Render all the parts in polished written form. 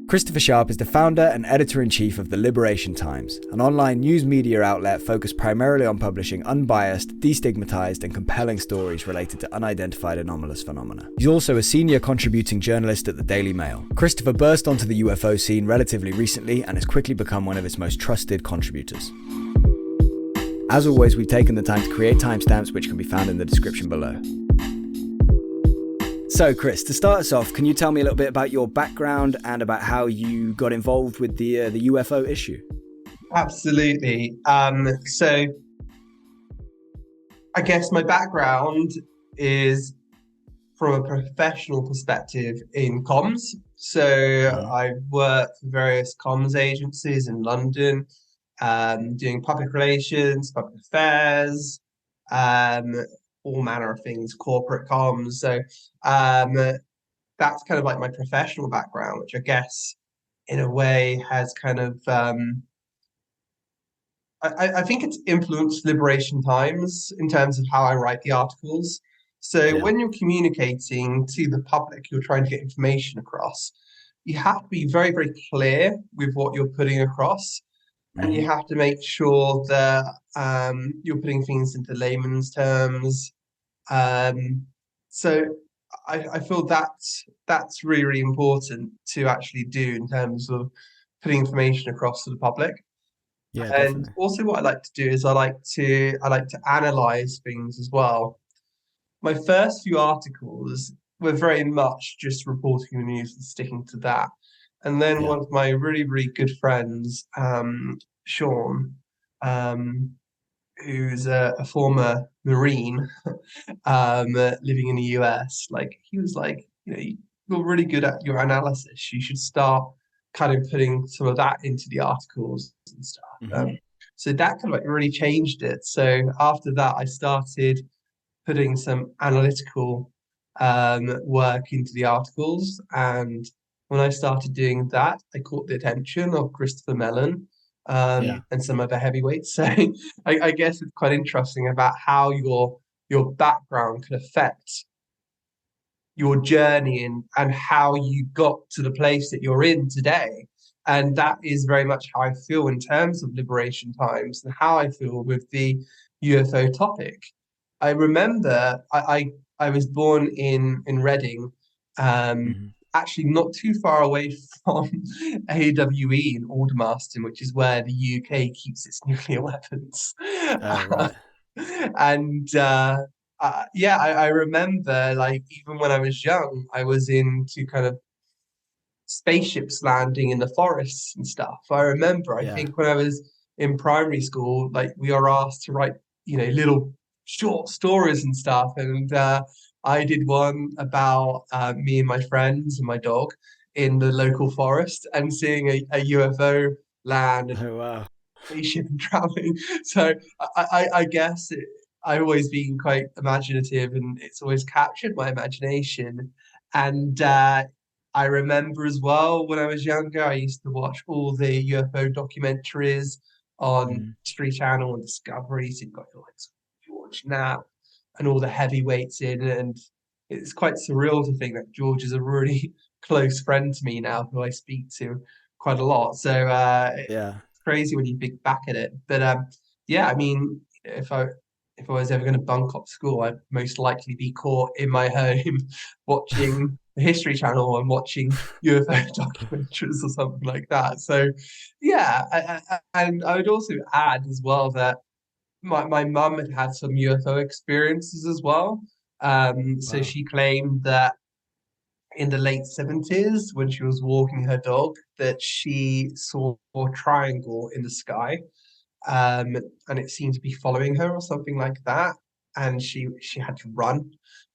Christopher Sharp is the founder and editor-in-chief of the Liberation Times, an online news media outlet focused primarily on publishing unbiased, destigmatized, and compelling stories related to unidentified anomalous phenomena. He's also a senior contributing journalist at the Daily Mail. Christopher burst onto the UFO scene relatively recently and has quickly become one of its most trusted contributors. As always, we've taken the time to create timestamps which can be found in the description below. So, Chris, to start us off, can you tell me a little bit about your background and about how you got involved with the UFO issue? Absolutely. So, I guess my background is from a professional perspective in comms. So, I've worked for various comms agencies in London, doing public relations, public affairs, all manner of things, corporate comms. So that's kind of like my professional background, which I guess in a way has kind of I think it's influenced Liberation Times in terms of how I write the articles. So when you're communicating to the public, you're trying to get information across, you have to be very, very clear with what you're putting across. And you have to make sure that you're putting things into layman's terms. So I feel that's really, really important to actually do in terms of putting information across to the public. Yeah, and definitely. Also what I like to do is I like to analyze things as well. My first few articles were very much just reporting the news and sticking to that. And then one of my really, really good friends, Sean, who's a former Marine, living in the US, like he was like, you're really good at your analysis. You should start kind of putting some of that into the articles and stuff. So that kind of like really changed it. So after that, I started putting some analytical work into the articles. And when I started doing that, I caught the attention of Christopher Mellon and some other heavyweights. So I guess it's quite interesting about how your background can affect your journey and how you got to the place that you're in today. And that is very much how I feel in terms of Liberation Times and how I feel with the UFO topic. I remember I was born in Reading, actually not too far away from AWE in Aldermaston, which is where the UK keeps its nuclear weapons. Right. And I remember, like, even when I was young, I was into kind of spaceships landing in the forests and stuff. I remember, I think when I was in primary school, like we are asked to write, little short stories and stuff. And I did one about me and my friends and my dog in the local forest and seeing a UFO land and spaceship and traveling. So I guess I've always been quite imaginative and it's always captured my imagination. And I remember as well when I was younger, I used to watch all the UFO documentaries on History Channel and Discovery. So you've got like George Knapp and all the heavyweights in, and it's quite surreal to think that George is a really close friend to me now, who I speak to quite a lot. So it's crazy when you think back at it. But I mean, if I was ever going to bunk up school, I'd most likely be caught in my home watching the History Channel and watching UFO documentaries or something like that. So, and I would also add as well that my mum had some UFO experiences as well. So she claimed that in the late 70s, when she was walking her dog, that she saw a triangle in the sky. And it seemed to be following her or something like that. And she had to run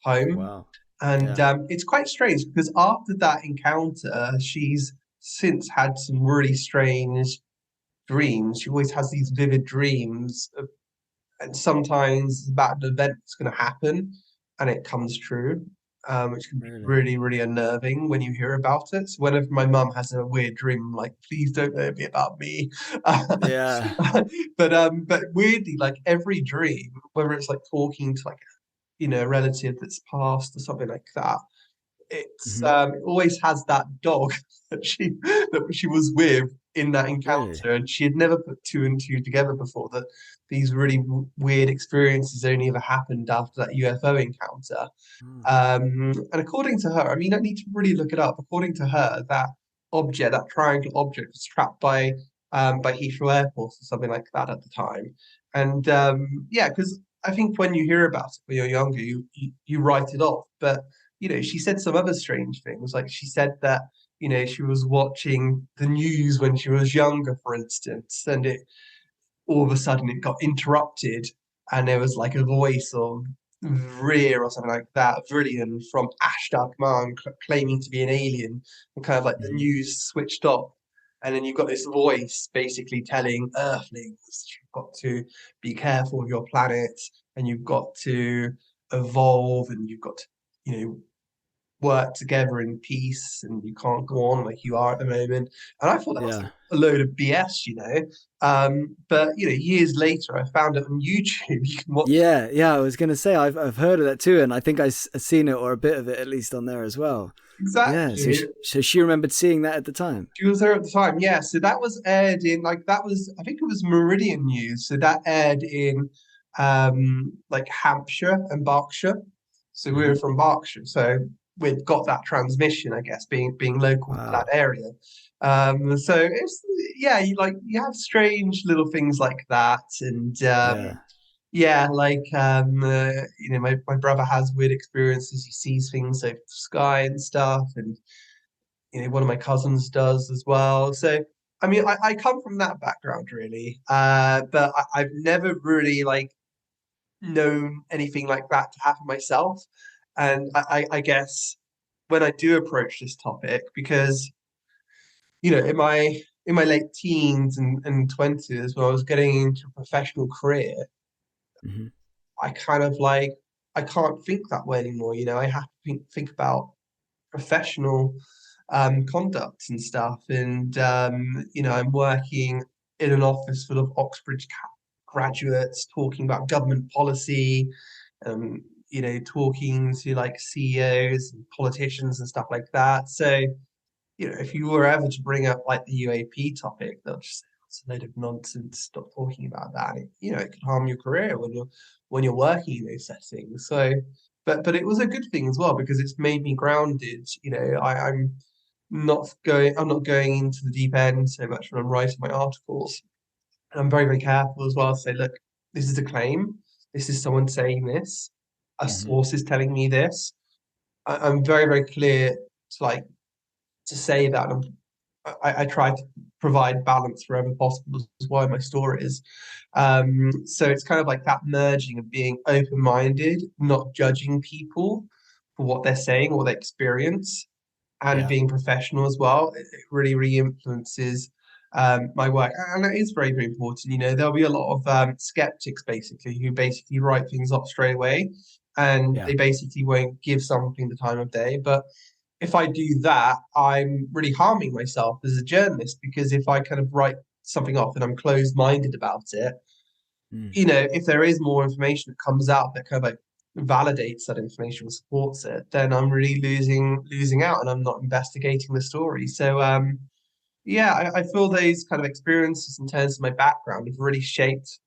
home. And it's quite strange because after that encounter, she's since had some really strange dreams. She always has these vivid dreams, and sometimes about an event that's going to happen, and it comes true, which can be really, really unnerving when you hear about it. So whenever my mum has a weird dream, I'm like, please don't let it be about me. But weirdly, like every dream, whether it's like talking to like a relative that's passed or something like that, it always has that dog that she was with in that Really? encounter, and she had never put two and two together before that these really weird experiences only ever happened after that UFO encounter. Mm. And according to her, I mean, I need to really look it up. According to her, that object, that triangle object, was trapped by Heathrow Airport or something like that at the time. And yeah, because I think when you hear about it when you're younger, you write it off. But she said some other strange things. Like she said that she was watching the news when she was younger, for instance, and it all of a sudden it got interrupted and there was like a voice of Rear or something like that, Vrillian from Ashdod claiming to be an alien, and kind of like the Mhm. news switched off. And then you've got this voice basically telling Earthlings, you've got to be careful of your planet and you've got to evolve and you've got to, you know, work together in peace and you can't go on like you are at the moment. And I thought that was Yeah. a load of BS. But years later, I found it on YouTube. You can watch Yeah, yeah. I was gonna say I've heard of that too, and I think I've seen it or a bit of it at least on there as well. Yeah. So exactly. so she remembered seeing that at the time. She was there at the time. Yeah. So that was aired in like that was I think it was Meridian News. So that aired in like Hampshire and Berkshire. So we were Hmm. from Berkshire. So we'd got that transmission, I guess, being local to that Wow. area. So it's yeah, you have strange little things like that, and Yeah. yeah, like my brother has weird experiences. He sees things over the sky and stuff, and one of my cousins does as well. So I mean, I come from that background really, but I've never really like known anything like that to happen myself. And I guess when I do approach this topic, because in my late teens and 20s, when I was getting into a professional career, Hmm. I kind of like I can't think that way anymore. I have to think about professional conduct and stuff. And I'm working in an office full of Oxbridge graduates talking about government policy, talking to like CEOs and politicians and stuff like that. So if you were ever to bring up like the UAP topic, they'll just say it's a load of nonsense. Stop talking about that. It could harm your career when you're working in those settings. So, but it was a good thing as well because it's made me grounded. I'm not going into the deep end so much when I'm writing my articles. And I'm very, very careful as well to say, look, this is a claim. This is someone saying this. A Hmm. source is telling me this. I'm very, very clear to like to say that. I try to provide balance wherever possible as well in my stories. So it's kind of like that merging of being open-minded, not judging people for what they're saying or their experience, and Yeah. being professional as well. It really, really influences my work, and it is very, very important. There'll be a lot of skeptics basically who basically write things up straight away, and Yeah. they basically won't give something the time of day, but if I do that, I'm really harming myself as a journalist because if I kind of write something off and I'm closed-minded about it, Mm. if there is more information that comes out that kind of like validates that information or supports it, then I'm really losing out and I'm not investigating the story. So yeah, I feel those kind of experiences in terms of my background have really shaped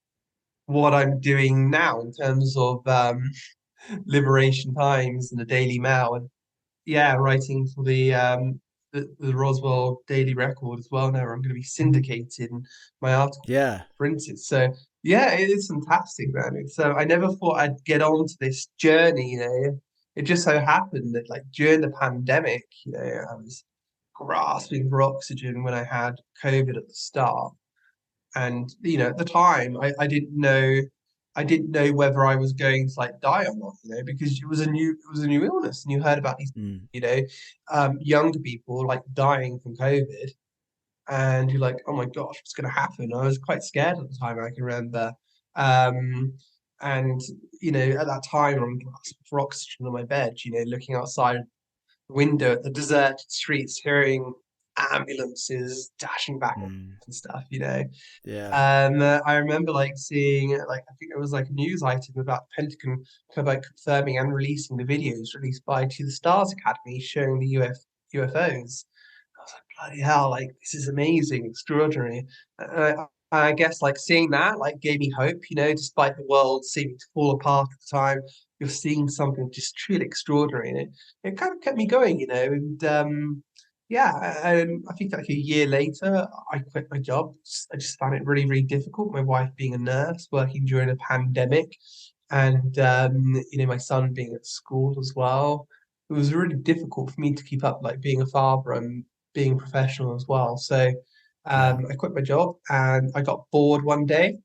what I'm doing now in terms of Liberation Times and the Daily Mail and yeah, writing for the Roswell Daily Record as well. Now I'm going to be syndicated and my article Yeah. printed. So yeah, it is fantastic, man. I never thought I'd get onto this journey. It just so happened that like during the pandemic, I was grasping for oxygen when I had COVID at the start. And at the time, I didn't know whether I was going to like die or not, because it was a new illness, and you heard about these, Mm. you know, younger people like dying from COVID, and you're like, oh my gosh, what's going to happen? I was quite scared at the time. I can remember, um, and at that time, I'm gasping for oxygen on my bed, looking outside the window at the deserted streets, hearing. ambulances dashing back Mm. and stuff, you know. Yeah. And I remember like seeing like I think it was like a news item about the Pentagon kind of like confirming and releasing the videos released by To the Stars Academy showing the UFOs. I was like, bloody hell, like this is amazing, extraordinary. I guess like seeing that like gave me hope, you know, despite the world seeming to fall apart at the time, you're seeing something just truly extraordinary. And it kind of kept me going, you know, and yeah, I think like a year later, I quit my job. I just found it really, really difficult. My wife being a nurse, working during a pandemic, and you know, my son being at school as well. It was really difficult for me to keep up, like being a father and being professional as well. So Yeah. I quit my job and I got bored one day,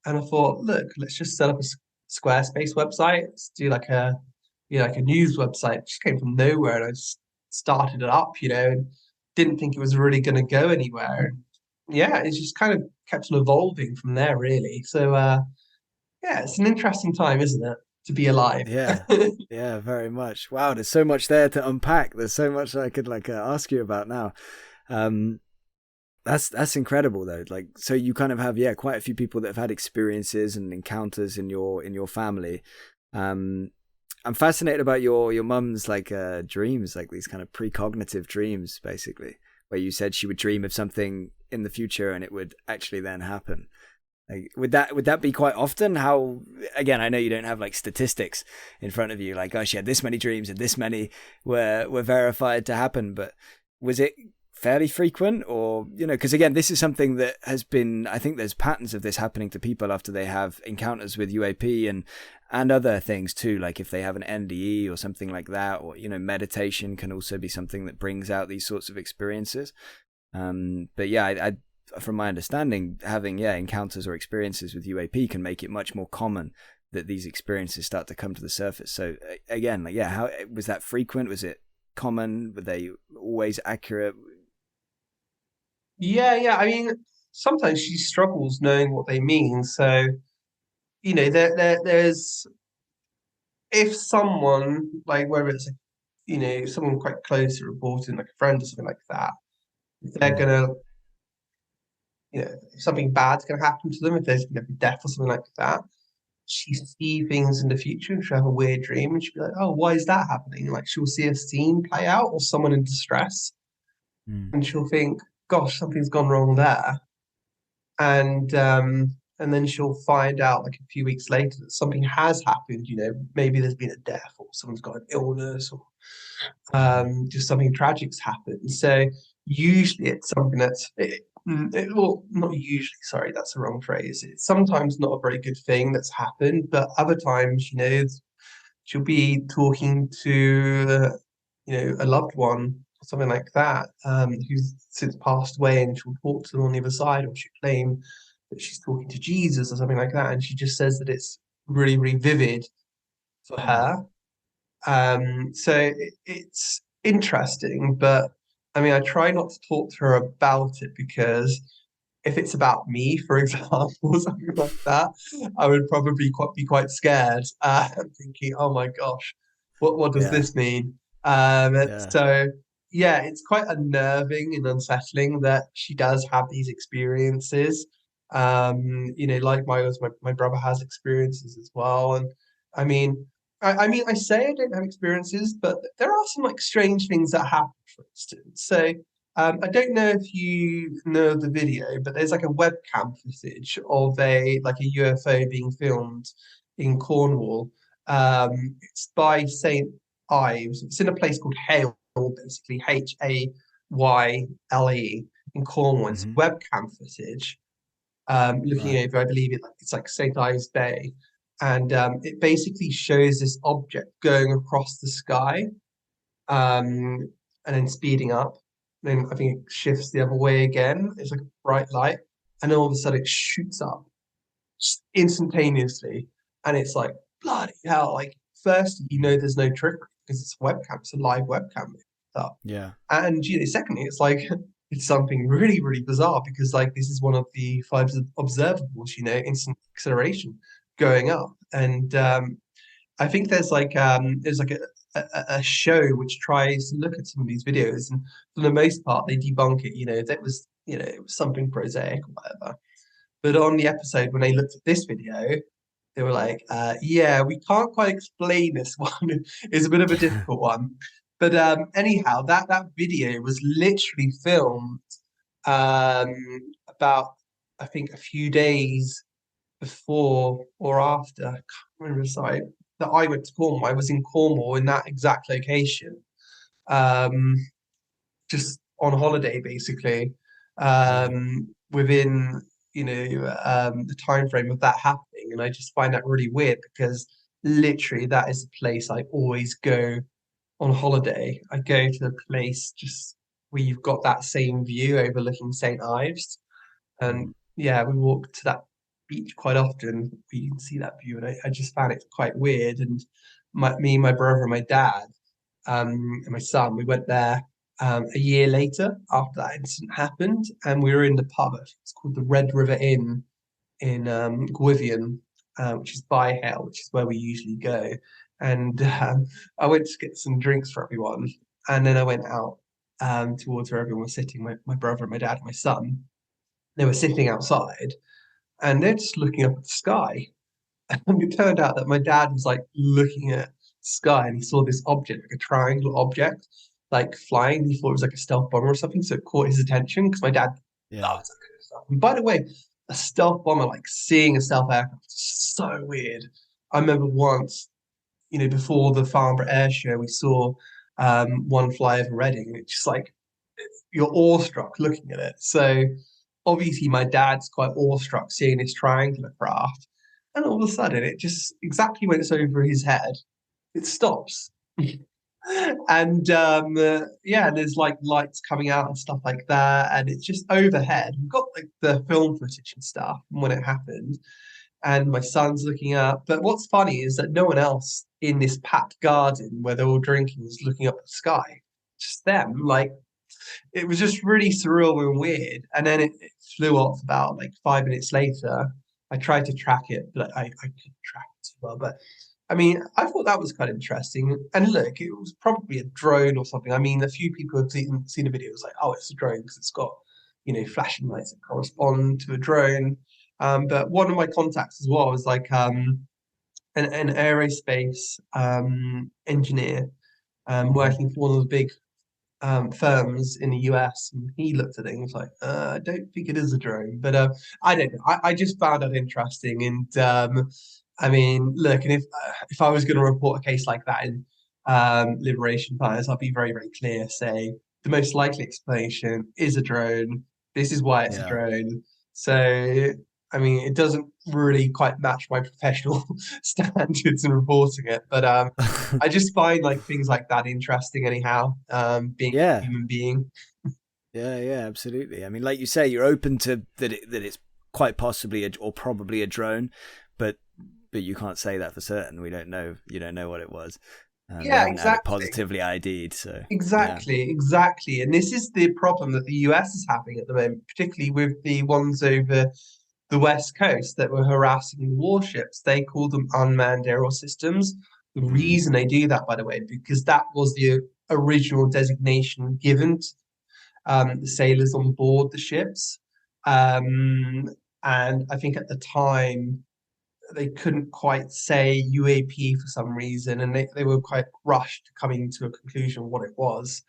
and I thought, look, let's just set up a Squarespace website. Let's do like a you know, like a news website. It just came from nowhere, and I just started it up, you know, and didn't think it was really going to go anywhere. Yeah, it's just kind of kept on evolving from there, really. So, yeah, it's an interesting time, isn't it, to be alive? Yeah. Yeah, very much. Wow, there's so much there to unpack. There's so much I could like ask you about now. Um, that's incredible though. Like, so you kind of have, yeah, quite a few people that have had experiences and encounters in your family. Um, I'm fascinated about your mum's like dreams, like these kind of precognitive dreams, basically, where you said she would dream of something in the future and it would actually then happen. Like, would that be quite often? How, again, I know you don't have like statistics in front of you, like, oh, she had this many dreams and this many were verified to happen, but was it fairly frequent? Or, you know, because again, this is something that has been, I think there's patterns of this happening to people after they have encounters with UAP and other things too, like if they have an NDE or something like that, or, you know, meditation can also be something that brings out these sorts of experiences. But yeah, I from my understanding, having, yeah, encounters or experiences with UAP can make it much more common that these experiences start to come to the surface. So again, like, yeah, how was that frequent? Was it common? Were they always accurate? Yeah, yeah. I mean, sometimes she struggles knowing what they mean. So, you know, there's if someone like whether it's you know someone quite close to reporting, like a friend or something like that, if they're Mm. gonna you know if something bad's gonna happen to them, if there's gonna be death or something like that, she see things in the future and she'll have a weird dream and she'll be like, oh, why is that happening? Like she'll see a scene play out or someone in distress Mm. and she'll think, gosh, something's gone wrong there. And then she'll find out like a few weeks later that something has happened, you know, maybe there's been a death or someone's got an illness or Mm. just something tragic's happened. So usually it's something well, not usually, sorry, that's the wrong phrase. It's sometimes not a very good thing that's happened, but other times, you know, she'll be talking to, you know, a loved one or something like that, who's since passed away, and she'll talk to them on the other side, or she'll claim that she's talking to Jesus or something like that, and she just says that it's really, really vivid for Mm. her. So it's interesting, but I mean, I try not to talk to her about it because if it's about me, for example, or something like that, I would probably be quite scared, thinking, "Oh my gosh, what does Yeah. this mean?" Yeah. So yeah, it's quite unnerving and unsettling that she does have these experiences. You know, likewise, my brother has experiences as well, and I mean. I mean, I say I don't have experiences, but there are some like strange things that happen, for instance. So, I don't know if you know the video, but there's like a webcam footage of a like a UFO being filmed in Cornwall. It's by St. Ives. It's in a place called Hale, basically Hayle in Cornwall. It's Hmm. webcam footage. Looking Right. over, I believe it's like St. Ives Bay, and it basically shows this object going across the sky, and then speeding up. Then I think it shifts the other way again. It's like a bright light, and then all of a sudden it shoots up instantaneously, and it's like bloody hell! Like first, you know, there's no trickery because it's a webcam, it's a live webcam up, Yeah. and you know, secondly, it's like it's something really, really bizarre because like this is one of the five observables, you know, instant acceleration going up, and I think there's like a show which tries to look at some of these videos, and for the most part, they debunk it. It was something prosaic or whatever. But on the episode, when they looked at this video, they were like, yeah, we can't quite explain this one. It's a bit of a difficult one. But anyhow, that video was literally filmed um, about, I think, a few days before or after. I can't remember, sorry, that I went to Cornwall. I was in Cornwall in that exact location, um, just on holiday, basically, Yeah. within the time frame of that happening. And I just find that really weird because literally that is the place I always go on holiday. I go to the place just where you've got that same view overlooking St. Ives. And Mm. yeah, we walk to that beach quite often. We can see that view, and I just found it quite weird. And me, my brother, and my dad, and my son, we went there a year later after that incident happened, and we were in the pub. It's called the Red River Inn in Gwythian, which is by Hale, which is where we usually go. And I went to get some drinks for everyone, and then I went out towards where everyone was sitting. My brother, my dad, and my son. They were sitting outside, and they're just looking up at the sky. And it turned out that my dad was like looking at the sky, and he saw this object, like a triangle object, like flying. He thought it was like a stealth bomber or something, so it caught his attention because my dad Yeah. loves that kind of stuff. And by the way, a stealth bomber, like seeing a stealth aircraft, is so weird. I remember once, before the Farnborough Air Show, we saw one fly over Reading, and it's just like you're awestruck looking at it. So obviously, my dad's quite awestruck seeing this triangular craft, and all of a sudden, it just exactly when it's over his head, it stops. And yeah, there's like lights coming out and stuff like that, and it's just overhead. We've got like the film footage and stuff from when it happened, and my son's looking up. But what's funny is that no one else in this packed garden where they're all drinking is looking up at the sky. Just them. Like it was just really surreal and weird. And then it flew off about like 5 minutes later. I tried to track it, but I couldn't track it too well. But I mean, I thought that was quite interesting. And look, it was probably a drone or something. I mean, a few people had seen the video. It was like, oh, it's a drone because it's got, flashing lights that correspond to a drone. But one of my contacts as well was like an aerospace engineer Mhm. working for one of the big firms in the US, and he looked at it and was like, I don't think it is a drone, but I don't know. I just found that interesting, and I mean, look, and if I was going to report a case like that in Liberation Times, I'd be very very clear, say the most likely explanation is a drone. This is why it's a Yeah. drone. So. I mean, it doesn't really quite match my professional standards in reporting it, but I just find like things like that interesting anyhow, being a Yeah. human being. Yeah, yeah, absolutely. I mean, like you say, you're open to that it's quite possibly or probably a drone, but you can't say that for certain. We don't know. You don't know what it was. They Yeah, haven't had it exactly. positively ID'd, so yeah. Exactly, exactly. And this is the problem that the US is having at the moment, particularly with the ones over the West Coast that were harassing the warships. They call them unmanned aerial systems. The Mm. reason they do that, by the way, because that was the original designation given to the sailors on board the ships. Um, and I think at the time they couldn't quite say UAP for some reason, and they were quite rushed coming to a conclusion of what it was.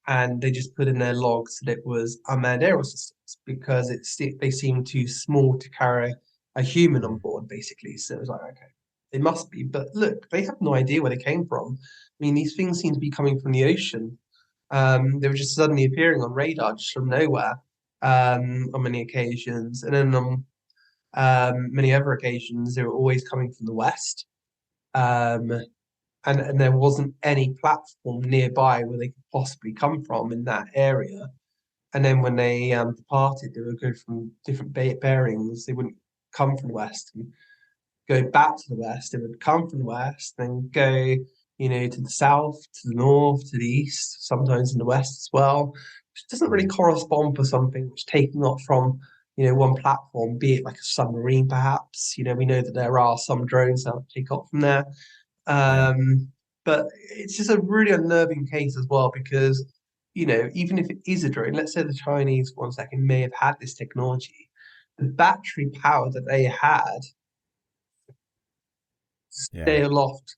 And they just put in their logs that it was unmanned aerial systems because they seemed too small to carry a human on Mm. board, basically. So it was like, okay, they must be. But look, they have no idea where they came from. I mean, these things seem to be coming from the ocean. They were just suddenly appearing on radar just from nowhere on many occasions. And then on many other occasions, they were always coming from the west. Um, and there wasn't any platform nearby where they could possibly come from in that area. And then when they departed, they would go from different bearings. They wouldn't come from the west and go back to the west. They would come from the west, then go, to the south, to the north, to the east, sometimes in the west as well, which doesn't really Mm. correspond for something which taking off from, one platform, be it like a submarine, perhaps. We know that there are some drones that take off from there. Yeah. Um, But it's just a really unnerving case as well because, even if it is a drone, let's say the Chinese, one second, may have had this technology, the battery power that they had stay Yeah. aloft,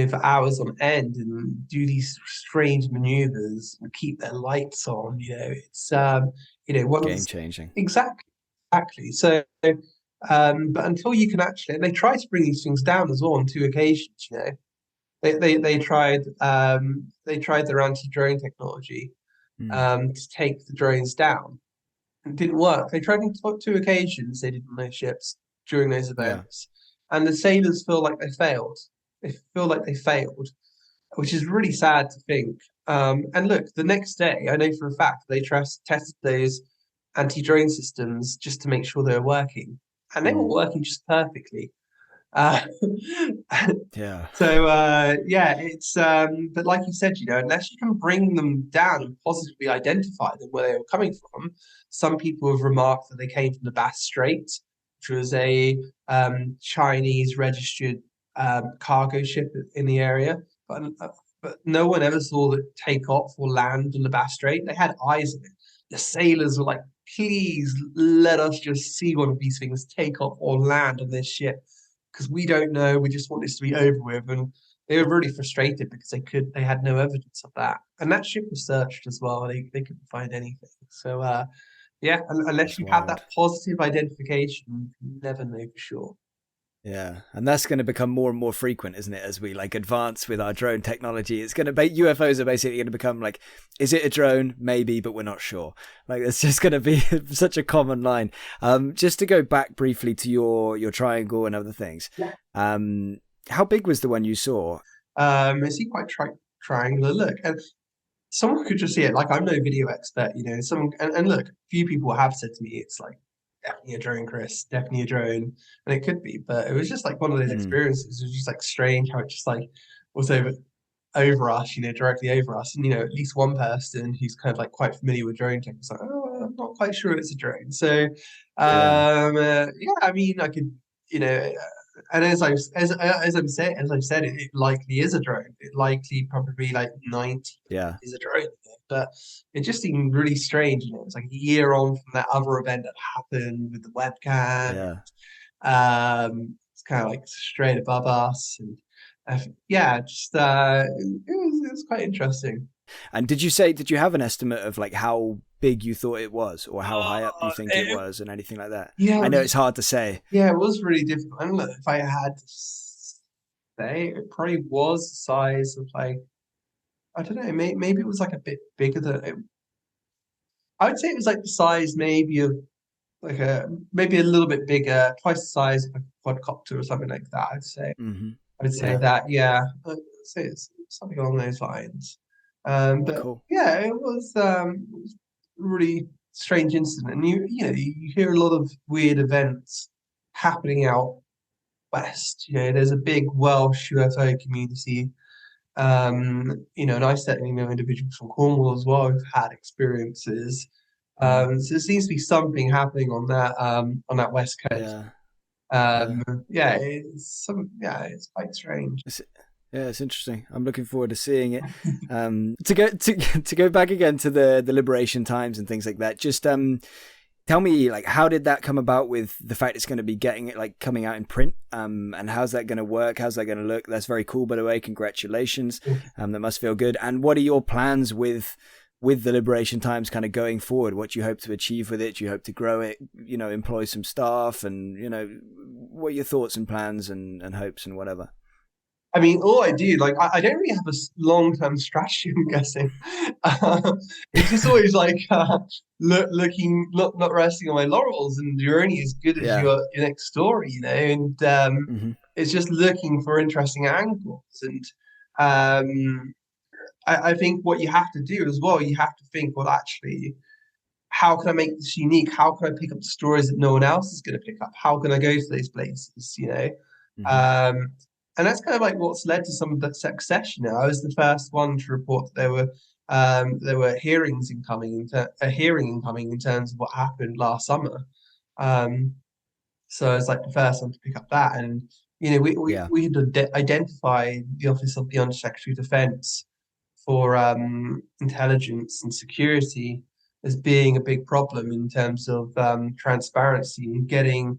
for hours on end and do these strange maneuvers and keep their lights on. It's one of the Game changing. exactly, exactly. So, but until you can actually, and they try to bring these things down as well on two occasions. They tried their anti-drone technology Mm. to take the drones down. It didn't work. They tried on two occasions. They did on those ships during those Yeah. events, and the sailors feel like they failed. They feel like they failed, which is really sad to think. And look, the next day, I know for a fact they tested those anti-drone systems just to make sure they were working, and they were Mm. working just perfectly. Uh, Yeah. yeah, it's but like you said, unless you can bring them down and positively identify them where they were coming from, some people have remarked that they came from the Bass Strait, which was a Chinese registered cargo ship in the area, but no one ever saw it take off or land on the Bass Strait. They had eyes on it. The sailors were like, "Please let us just see one of these things take off or land on this ship." Because we don't know. We just want this to be over with. And they were really frustrated because they had no evidence of that. And that ship was searched as well. They couldn't find anything. So yeah, unless That's you have that wild. positive identification, you never know for sure. Yeah, and that's going to become more and more frequent, isn't it? As we like advance with our drone technology, it's going to be UFOs are basically going to become like, is it a drone? Maybe, but we're not sure. Like it's just going to be such a common line. Just to go back briefly to your triangle and other things. Yeah. How big was the one you saw? Is he quite triangular look? And someone could just see it. Like I'm no video expert, Some and look, a few people have said to me it's like definitely a drone, Chris, definitely a drone, and it could be, but it was just like one of those Mm, experiences. It was just like strange how it just like was over us, directly over us, and at least one person who's kind of like quite familiar with drone tech was like, oh, I'm not quite sure it's a drone. So, yeah, yeah, I mean, I could, and as I've said, it likely is a drone. It likely probably like 90 yeah, is a drone, but it just seemed really strange. It's like a year on from that other event that happened with the webcam. yeah. It's kind of like straight above us, and yeah, just it was quite interesting. And did you have an estimate of like how big you thought it was, or how high up you think it was, and anything like that? Yeah, I know it's hard to say. yeah, it was really difficult. I don't know if I had to say, it probably was the size of like I don't know, maybe it was like a bit bigger than it. I would say it was like the size maybe of like maybe a little bit bigger, twice the size of a quadcopter or something like that. Hmm. I'd say Yeah, that, yeah. I'd say it's something along those lines. But cool. yeah, it was a really strange incident. And you hear a lot of weird events happening out west. There's a big Welsh UFO community. And I certainly know individuals from Cornwall as well who've had experiences. Mm, So there seems to be something happening on that west coast. yeah, yeah. Yeah, it's quite strange. It's, yeah, it's interesting. I'm looking forward to seeing it. To go to go back again to the Liberation Times and things like that. Just tell me, like, how did that come about with the fact it's going to be getting it like coming out in print? And how's that going to work? How's that going to look? That's very cool, by the way. Congratulations. That must feel good. And what are your plans with the Liberation Times kind of going forward? What do you hope to achieve with it? Do you hope to grow it? Employ some staff, and what are your thoughts and plans and hopes and whatever? I mean, all I do, like, I don't really have a long-term strategy, I'm guessing. Uh, it's just always like looking, not resting on my laurels, and you're only as good as Yeah. your next story, and Hmm. it's just looking for interesting angles. And um, I think what you have to do as well, you have to think, well, actually, how can I make this unique? How can I pick up stories that no one else is going to pick up? How can I go to those places? Hmm. Um, and that's kind of like what's led to some of that success. I was the first one to report that there were hearings incoming, a hearing incoming in terms of what happened last summer. Um, so I was like the first one to pick up that, and Yeah. we had identified the Office of the Undersecretary of Defense for intelligence and security as being a big problem in terms of transparency and getting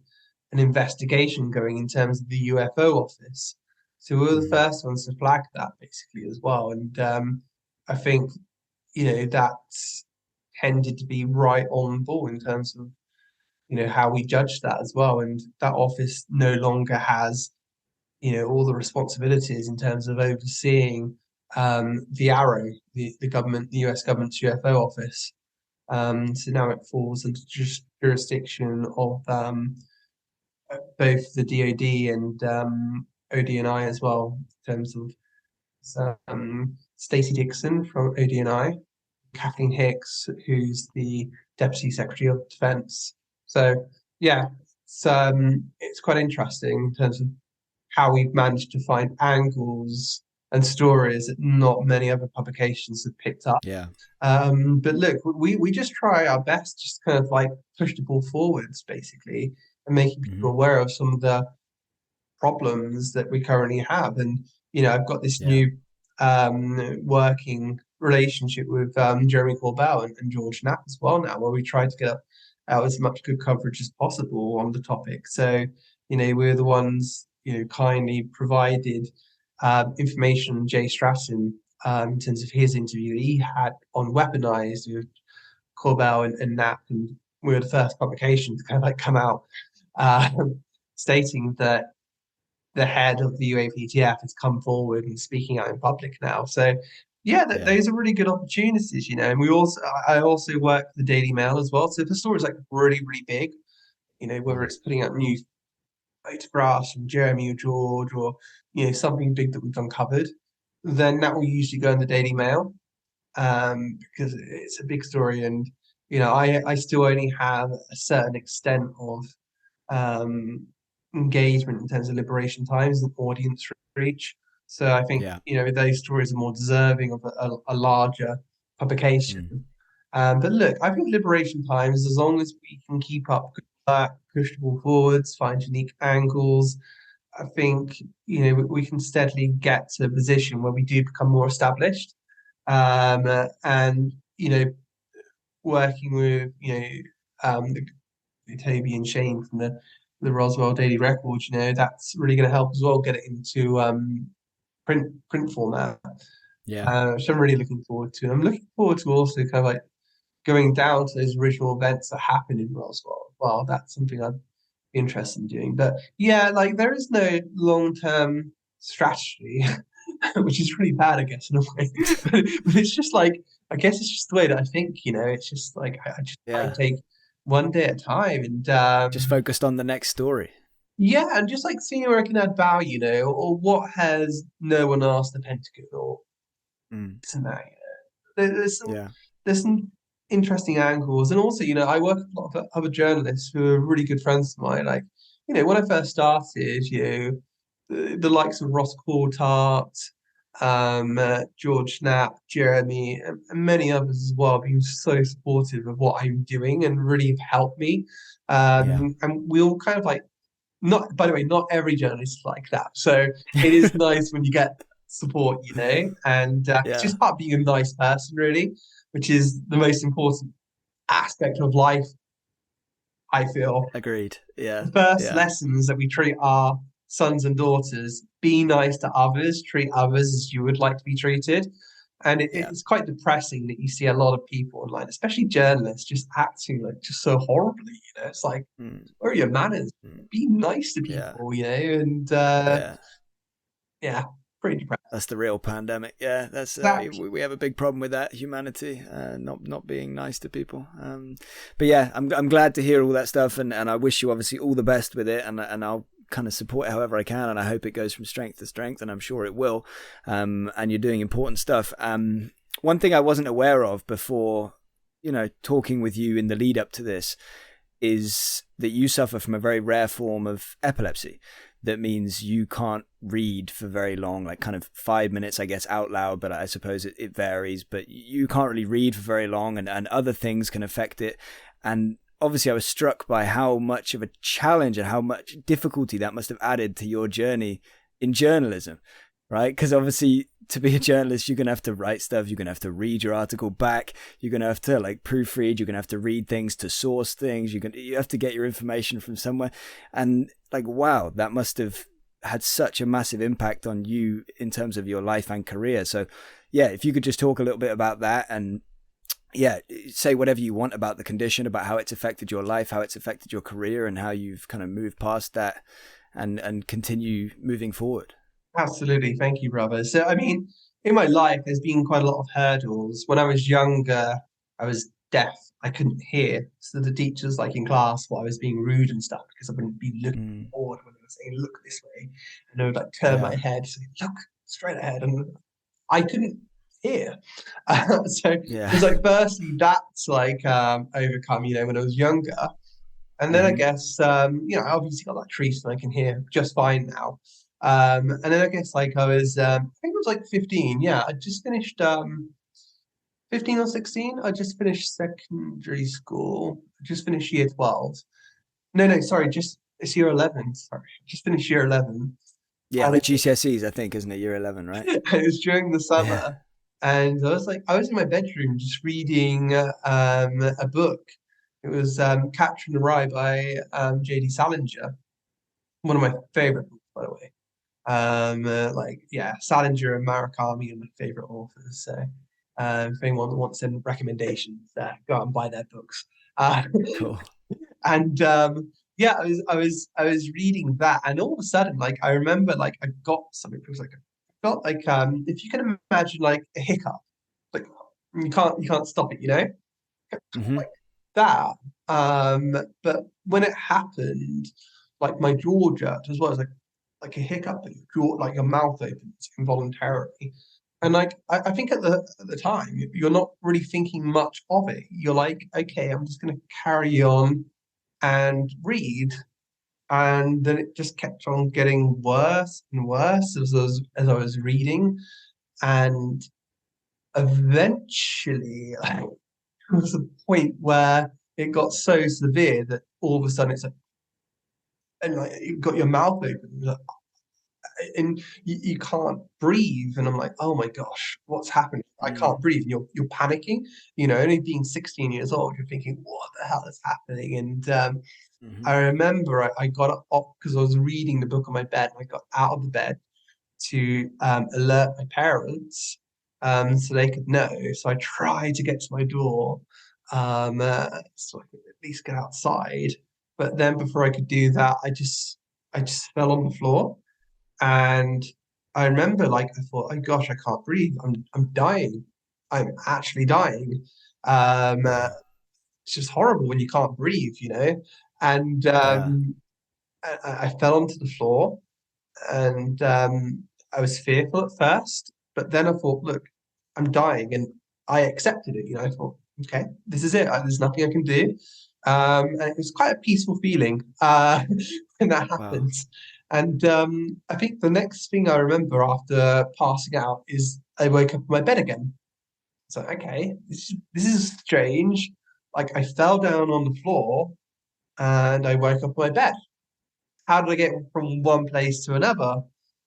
an investigation going in terms of the UFO office. So we were the Hmm. first ones to flag that basically as well. And I think, that tended to be right on ball in terms of, how we judge that as well. And that office no longer has, all the responsibilities in terms of overseeing the Arrow, the government, the US government's UFO office. So now it falls into just jurisdiction of both the DoD and ODNI as well, in terms of Stacey Dixon from ODNI, Kathleen Hicks, who's the Deputy Secretary of Defense. So yeah, it's quite interesting in terms of how we've managed to find angles and stories that not many other publications have picked up. Yeah. But look, we just try our best, just kind of like push the ball forwards, basically, and making Hmm. people aware of some of the problems that we currently have. And I've got this Yeah. new working relationship with Jeremy Corbell and George Knapp as well now, where we try to get out as much good coverage as possible on the topic. So, we're the ones, kindly provided information Jay Stratton in terms of his interview that he had on weaponized with Corbell and Knapp, and we were the first publication to kind of like come out uh, stating that the head of the UAPTF has come forward and speaking out in public now. So yeah, Yeah. those are really good opportunities, And I also work for the Daily Mail as well. So if a story is like really, really big, whether Mhm. it's putting out new photographs from Jeremy or George, or something big that we've uncovered, then that will usually go in the Daily Mail, because it's a big story. And I still only have a certain extent of um, engagement in terms of Liberation Times and audience reach. So I think Yeah. those stories are more deserving of a larger publication. Mm. But look, I think Liberation Times, as long as we can keep up good work, push the ball forwards, find unique angles, I think we can steadily get to a position where we do become more established. And working with Toby and Shane from the Roswell Daily Record, that's really going to help as well get it into print format, Yeah. which I'm really looking forward to. And I'm looking forward to also kind of like going down to those original events that happened in Roswell. Well, that's something I'd be interested in doing. But yeah, like there is no long-term strategy, which is really bad, I guess, in a way. But it's just like, I guess it's just the way that I think, It's just like I just try and Yeah. take one day at a time, and Just focused on the next story. yeah, and just like seeing where I can add value, or what has no one asked the Pentagon, or Mm. this and that. Yeah. There's some interesting angles, and also, I work with a lot of other journalists who are really good friends of mine. Like, when I first started, the likes of Ross Coulthart, George Knapp, Jeremy, and many others as well, have been so supportive of what I'm doing and really have helped me. Yeah. And we all kind of like, not, by the way, not every journalist is like that. So it is nice when you get support, and it's Yeah. just part of being a nice person, really, which is the most important aspect of life, I feel. Agreed. Yeah. The first Yeah. lessons that we treat our sons and daughters: be nice to others, treat others as you would like to be treated. And Yeah. it's quite depressing that you see a lot of people online, especially journalists, just acting like just so horribly. It's like, Mm. where are your manners? Mm. Be nice to Yeah. people, and Yeah. yeah, pretty depressing. That's the real pandemic. Yeah, that's Exactly. we have a big problem with that, humanity, not being nice to people. But yeah, I'm glad to hear all that stuff, and I wish you obviously all the best with it, and I'll kind of support it however I can, and I hope it goes from strength to strength, and I'm sure it will. And you're doing important stuff. One thing I wasn't aware of before, talking with you in the lead up to this, is that you suffer from a very rare form of epilepsy. That means you can't read for very long, like kind of 5 minutes, I guess, out loud, but I suppose it varies. But you can't really read for very long, and other things can affect it. And obviously I was struck by how much of a challenge and how much difficulty that must have added to your journey in journalism, right? Because obviously to be a journalist, you're going to have to write stuff. You're going to have to read your article back. You're going to have to like proofread. You're going to have to read things to source things. You have to get your information from somewhere. And like, wow, that must have had such a massive impact on you in terms of your life and career. So yeah, if you could just talk a little bit about that, and yeah, say whatever you want about the condition, about how it's affected your life, how it's affected your career, and how you've kind of moved past that and continue moving forward. Absolutely. Thank you, brother. So, I mean, in my life, there's been quite a lot of hurdles. When I was younger, I was deaf. I couldn't hear. So the teachers, like in class, while I was being rude and stuff, because I wouldn't be looking forward when they were saying, look this way. And I would like turn my Yeah. head, say, look straight ahead. And I couldn't hear. So Yeah. it's like, firstly, that's like overcome, when I was younger. And then I guess, I obviously got that treatment and I can hear just fine now. And then I guess like I was, I think it was like 15. Yeah, I just finished 15 or 16. I just finished secondary school. I just finished year 12. No, sorry, just it's year 11. Sorry, just finished year 11. Yeah, And like GCSEs, I think, isn't it? Year 11, right? it was during the Yeah. summer, and I was in my bedroom just reading a book. It was Catcher in the Rye by J.D. Salinger, one of my favorite books, by the way. Salinger and Murakami are my favorite authors. So, if anyone wants any recommendations, go out and buy their books. Uh, Cool. and yeah, I was reading that, and all of a sudden, like I remember, like I got something. It was like I got like if you can imagine like a hiccup, like you can't stop it, Hmm. like that. But when it happened, like my jaw jerked as well as like a hiccup, like your jaw, like your mouth opens involuntarily. And like I think at the time you're not really thinking much of it. You're like, okay, I'm just gonna carry on and read. And then it just kept on getting worse and worse as I was reading. And eventually there was a point where it got so severe that all of a sudden it's like, and like you've got your mouth open, and you can't breathe. And I'm like, oh my gosh, what's happening? I can't Mm. breathe. And you're panicking, only being 16 years old, you're thinking, what the hell is happening? And Hmm. I remember I got up because I was reading the book on my bed. I got out of the bed to alert my parents so they could know. So I tried to get to my door so I could at least get outside. But then before I could do that, I just fell on the floor. And I remember, like, I thought, oh gosh, I can't breathe. I'm dying. I'm actually dying. Yeah. It's just horrible when you can't breathe. And Yeah. I fell onto the floor, and I was fearful at first, but then I thought, look, I'm dying, and I accepted it. I thought, okay, this is it. There's nothing I can do. And it was quite a peaceful feeling when that Wow. happened. And I think the next thing I remember after passing out is I woke up in my bed again. So okay, this is strange. Like I fell down on the floor and I woke up in my bed. How did I get from one place to another?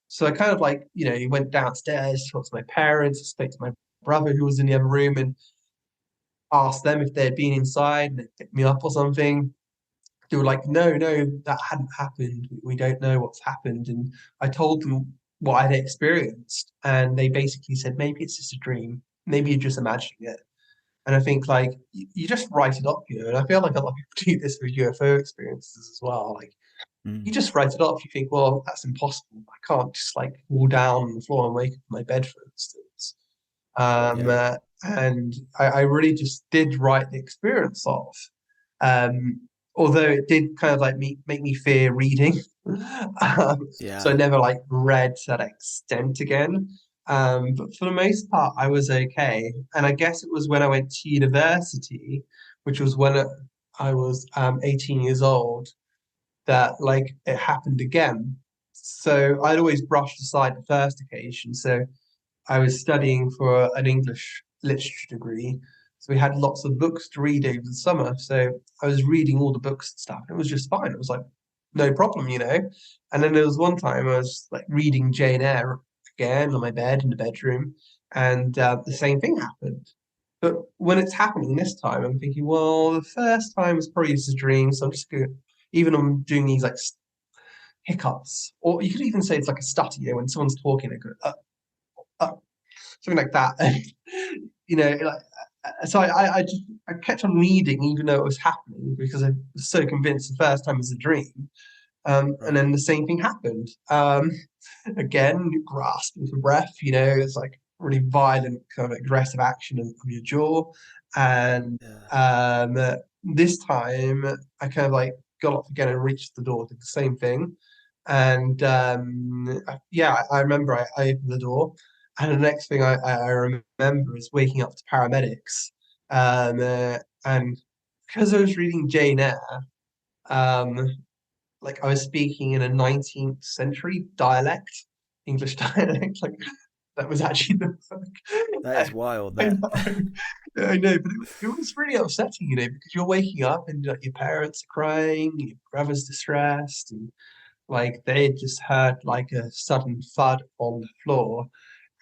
So I kind of like, went downstairs, talked to my parents, spoke to my brother who was in the other room, and asked them if they had been inside and they picked me up or something. They were like, no, no, that hadn't happened. We don't know what's happened. And I told them what I'd experienced. And they basically said, maybe it's just a dream. Maybe you're just imagining it. And I think like you just write it up. And I feel like a lot of people do this with UFO experiences as well. Like you Mm. just write it off. You think, well, that's impossible. I can't just like fall down on the floor and wake up in my bed, for instance. Um, Yeah. uh, and I really just did write the experience off. Um, Although it did kind of like make me fear reading. So I Yeah. never like read to that extent again. But for the most part, I was okay. And I guess it was when I went to university, which was when I was 18 years old, that like it happened again. So I'd always brushed aside the first occasion. So I was studying for an English literature degree. So we had lots of books to read over the summer. So I was reading all the books and stuff. And it was just fine. It was like no problem, you know. And then there was one time I was like reading Jane Eyre again on my bed in the bedroom, and the same thing happened. But when it's happening this time, I'm thinking, well, the first time was probably just a dream, so I'm just going. Even I'm doing these like hiccups, or you could even say it's like a stutter. You know, when someone's talking, they go, uh, something like that. And, you know, like, so I kept on reading even though it was happening because I was so convinced the first time was a dream. And Right. then the same thing happened. Again, grasping for breath, you know, it's like really violent, kind of aggressive action of your jaw. And Yeah. this time I kind of like got up again and reached the door, did the same thing. And yeah, I remember I opened the door. And the next thing I remember is waking up to paramedics. And because I was reading Jane Eyre, um, like I was speaking in a 19th century dialect, English dialect, like that was actually the book. That is wild. I That. know, I know, but it was really upsetting, you know, because you're waking up and like your parents are crying, your brother's distressed, and like they had just heard like a sudden thud on the floor,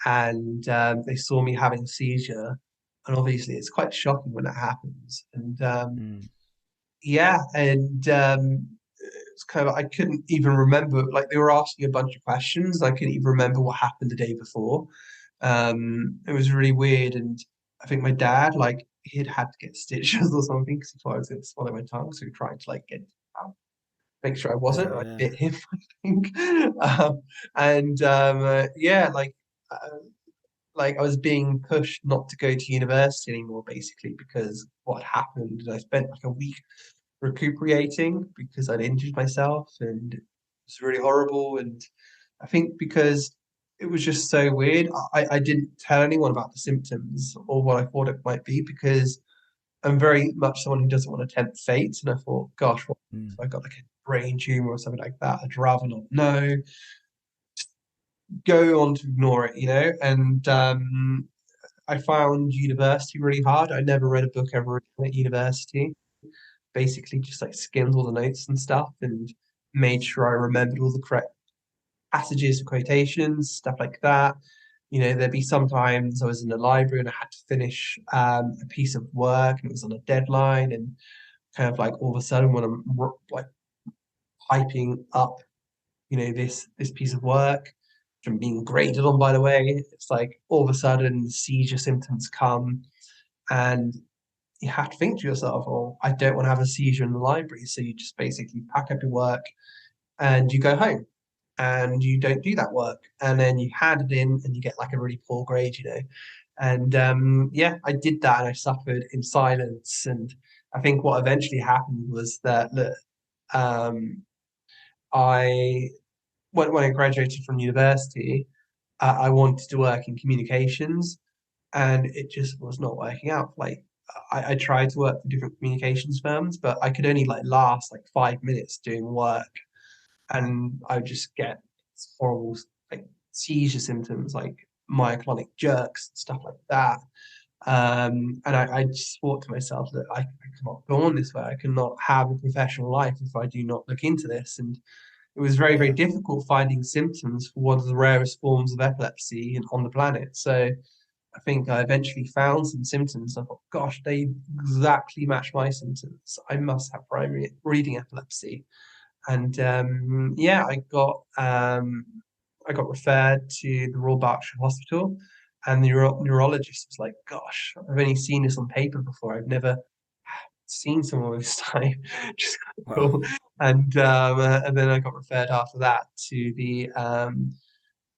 and they saw me having a seizure, and obviously it's quite shocking when that happens, and Mm. yeah, and it's kind of I couldn't even remember. Like they were asking a bunch of questions. I couldn't even remember what happened the day before. It was really weird, and I think my dad like he'd had to get stitches or something because he thought I was going to swallow my tongue, so he tried to like get it out, make sure I wasn't. Oh I yeah. bit him, I think. And yeah, like I was being pushed not to go to university anymore, basically because what happened. And I spent like a week recuperating because I'd injured myself and it was really horrible. And I think because it was just so weird, I didn't tell anyone about the symptoms or what I thought it might be because I'm very much someone who doesn't want to tempt fate. And I thought, gosh, what if Mm. I got like a brain tumor or something like that? I'd rather not know. Go on to ignore it, you know? And I found university really hard. I never read a book ever again at university. Basically just like skimmed all the notes and stuff and made sure I remembered all the correct passages, quotations, stuff like that. You know, there'd be sometimes I was in the library and I had to finish a piece of work and it was on a deadline and kind of like all of a sudden when I'm like hyping up, you know, this piece of work, which I'm being graded on by the way, it's like all of a sudden seizure symptoms come and you have to think to yourself, oh, I don't want to have a seizure in the library. So you just basically pack up your work and you go home and you don't do that work. And then you hand it in and you get like a really poor grade, you know. And yeah, I did that and I suffered in silence. And I think what eventually happened was that look, um, I when I graduated from university, I wanted to work in communications and it just was not working out. Like I tried to work for different communications firms, but I could only like last like 5 minutes doing work, and I would just get horrible like seizure symptoms, like myoclonic jerks and stuff like that. And I just thought to myself that I cannot go on this way. I cannot have a professional life if I do not look into this. And it was very, very Yeah. difficult finding symptoms for one of the rarest forms of epilepsy on the planet. So I think I eventually found some symptoms. I thought, gosh, they exactly match my symptoms. I must have primary reading epilepsy. And yeah, I got referred to the Royal Berkshire Hospital, and the neurologist was like, "Gosh, I've only seen this on paper before. I've never seen someone with this type." Just Wow. cool. And then I got referred after that to the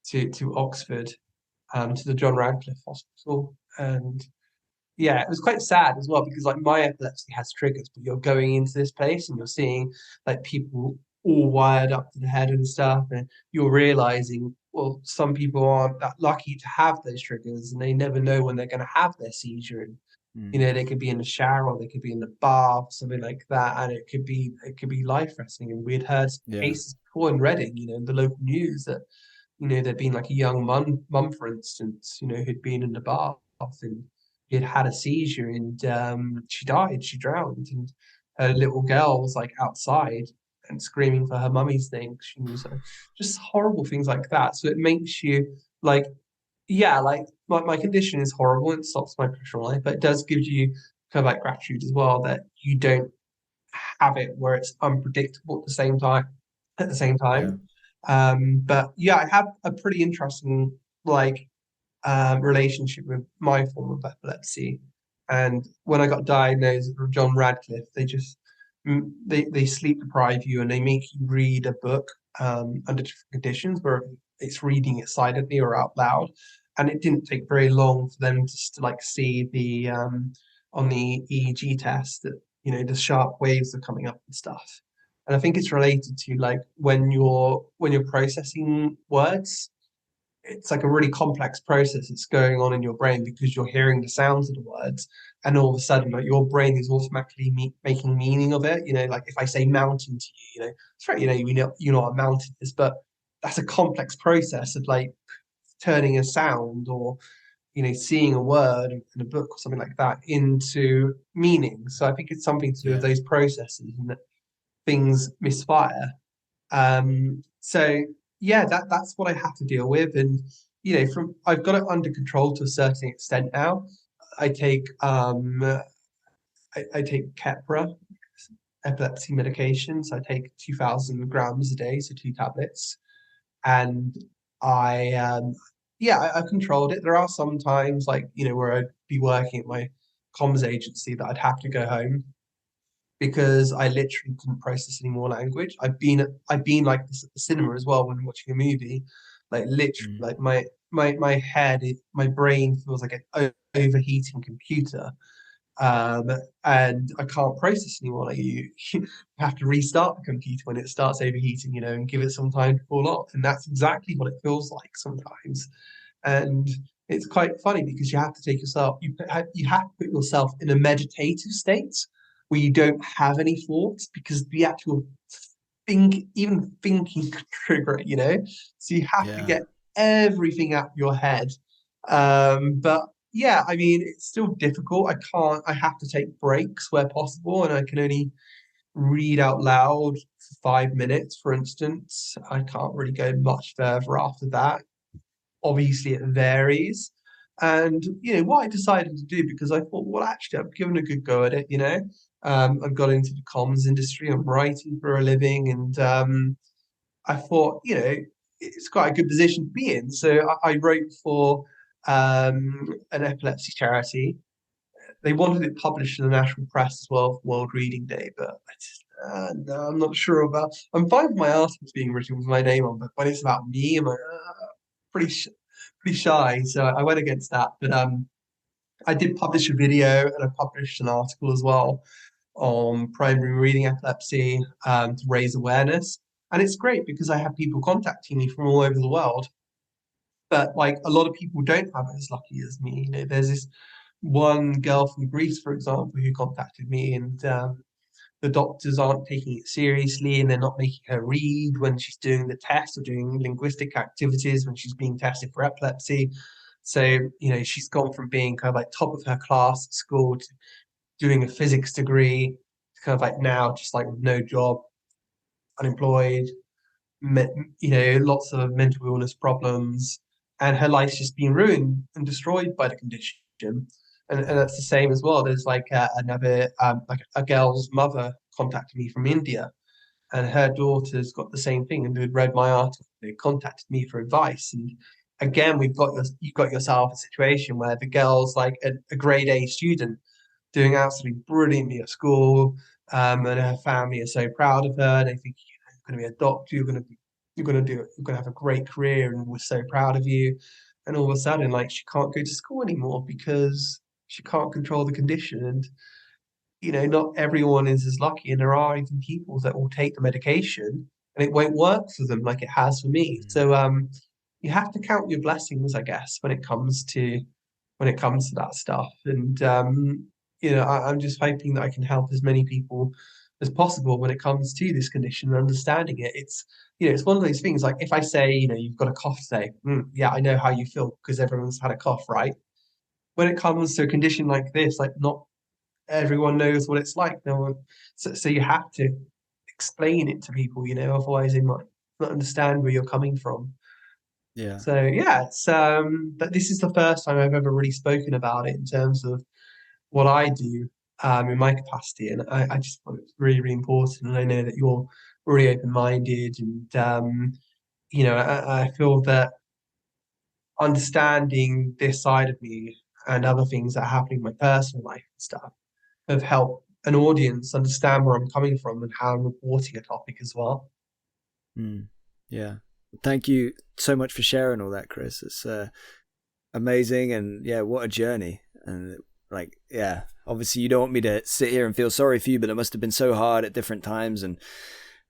to Oxford, to the John Radcliffe Hospital, and yeah, it was quite sad as well because like my epilepsy has triggers, but you're going into this place and you're seeing like people all wired up to the head and stuff, and you're realizing, well, some people aren't that lucky to have those triggers and they never know when they're going to have their seizure. And you Mm. know, they could be in the shower or they could be in the bath, something like that, and it could be life threatening. And we'd heard Yeah. cases before in Reading, you know, in the local news that there'd been like a young mum, for instance, who'd been in the bath and she had had a seizure and she died, she drowned, and her little girl was like outside and screaming for her mummy's thing. She was just horrible things like that. So it makes you like, yeah, like my condition is horrible and it stops my professional life, but it does give you kind of like gratitude as well that you don't have it where it's unpredictable at the same time. At the same Yeah. time, but yeah, I have a pretty interesting like relationship with my form of epilepsy. And when I got diagnosed with John Radcliffe, they just they sleep deprive you and they make you read a book under different conditions where it's reading it silently or out loud. And it didn't take very long for them just to like see the on the EEG test that the sharp waves are coming up and stuff. And I think it's related to like when you're processing words, it's like a really complex process that's going on in your brain because you're hearing the sounds of the words, and all of a sudden like your brain is automatically making meaning of it. Like if I say mountain to you, it's right, you know what a mountain is, but that's a complex process of like turning a sound or seeing a word in a book or something like that into meaning. So I think it's something to do with Yeah. those processes and that things misfire. So yeah, that's what I have to deal with, and from I've got it under control to a certain extent now. I take I take Keppra, epilepsy medication, so I take 2,000 grams a day, so 2 tablets, and I yeah, I controlled it. There are some times like where I'd be working at my comms agency that I'd have to go home because I literally couldn't process any more language. I've been like this at the cinema as well when watching a movie, like literally, Mm. like my head, my brain feels like an overheating computer, um, and I can't process anymore. Like you have to restart the computer when it starts overheating, and give it some time to cool off, and that's exactly what it feels like sometimes. And it's quite funny because you have to take yourself, you have to put yourself in a meditative state where you don't have any thoughts because the actual even thinking could trigger it. So you have to Yeah. get everything out of your head. But yeah, I mean, it's still difficult. I have to take breaks where possible, and I can only read out loud for 5 minutes, for instance. I can't really go much further after that. Obviously, it varies. And what I decided to do because I thought, well, actually, I've given a good go at it. I've got into the comms industry. I'm writing for a living, and I thought, it's quite a good position to be in. So I wrote for an epilepsy charity. They wanted it published in the national press as well for World Reading Day, but no, I'm not sure about. I'm fine with my articles being written with my name on, but when it's about me, I'm like, pretty pretty shy. So I went against that. But I did publish a video and I published an article as well on primary reading epilepsy to raise awareness. And it's great because I have people contacting me from all over the world. But like a lot of people don't have it as lucky as me. There's this one girl from Greece, for example, who contacted me, and the doctors aren't taking it seriously and they're not making her read when she's doing the test or doing linguistic activities when she's being tested for epilepsy. So, she's gone from being kind of like top of her class at school to doing a physics degree to kind of like now just like with no job, unemployed, lots of mental illness problems, and her life's just been ruined and destroyed by the condition. And Yeah. that's the same as well. There's like another like a girl's mother contacted me from India, and her daughter's got the same thing, and they'd read my article. They contacted me for advice, and again, you've got yourself a situation where the girl's like a grade A student doing absolutely brilliantly at school, and her family are so proud of her. They think you're going to be a doctor, you're going to have a great career, and we're so proud of you. And all of a sudden, like she can't go to school anymore because she can't control the condition. And not everyone is as lucky, and there are even people that will take the medication and it won't work for them like it has for me. Mm. So you have to count your blessings, I guess, when it comes to that stuff. And I'm just hoping that I can help as many people as possible when it comes to this condition and understanding it. It's one of those things like if I say, you've got a cough today, yeah, I know how you feel because everyone's had a cough, right? when it comes to a condition like this, like not everyone knows what it's like. No one, so you have to explain it to people, otherwise they might not understand where you're coming from. Yeah. So yeah, it's but this is the first time I've ever really spoken about it in terms of what I do in my capacity, and I just thought it's really, really important. And I know that you're really open-minded, and I feel that understanding this side of me and other things that are happening in my personal life and stuff have helped an audience understand where I'm coming from and how I'm reporting a topic as well. Mm. Yeah. Thank you so much for sharing all that, Chris. It's amazing, and yeah, what a journey. And like, yeah, obviously you don't want me to sit here and feel sorry for you, but it must have been so hard at different times. And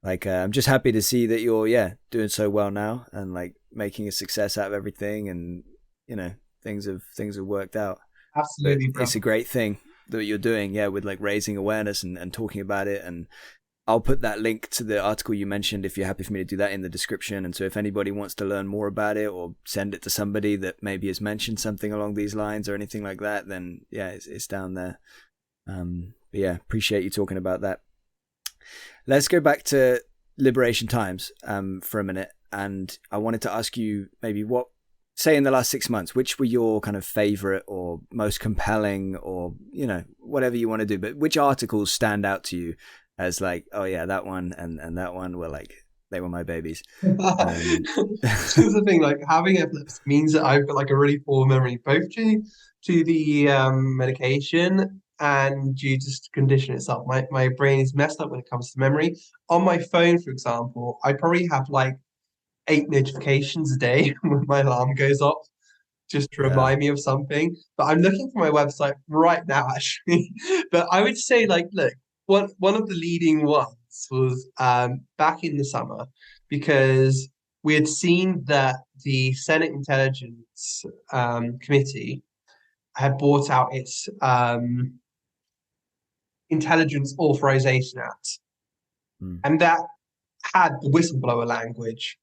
like, I'm just happy to see that you're, yeah, doing so well now, and like making a success out of everything, and you know, things have worked out. But Absolutely, bro. it's a great thing that you're doing, yeah, with like raising awareness and talking about it. And I'll put that link to the article you mentioned, if you're happy for me to do that, in the description. And so if anybody wants to learn more about it, or send it to somebody that maybe has mentioned something along these lines or anything like that, then yeah, it's down there. But yeah, appreciate you talking about that. Let's go back to Liberation Times for a minute. And I wanted to ask you, maybe what, say in the last 6 months, which were your kind of favorite or most compelling, or, whatever you want to do, but which articles stand out to you as like, oh yeah, that one and that one were like, they were my babies. Um, This is the thing, like having epilepsy means that I've got like a really poor memory, both to the medication and due to the condition itself. My brain is messed up when it comes to memory. On my phone, for example, I probably have like 8 notifications a day when my alarm goes off, just to yeah. remind me of something. But I'm looking for my website right now, actually. But I would say, like, look, one of the leading ones was back in the summer, because we had seen that the Senate Intelligence Committee had brought out its Intelligence Authorization Act, Mm. and that had the whistleblower language.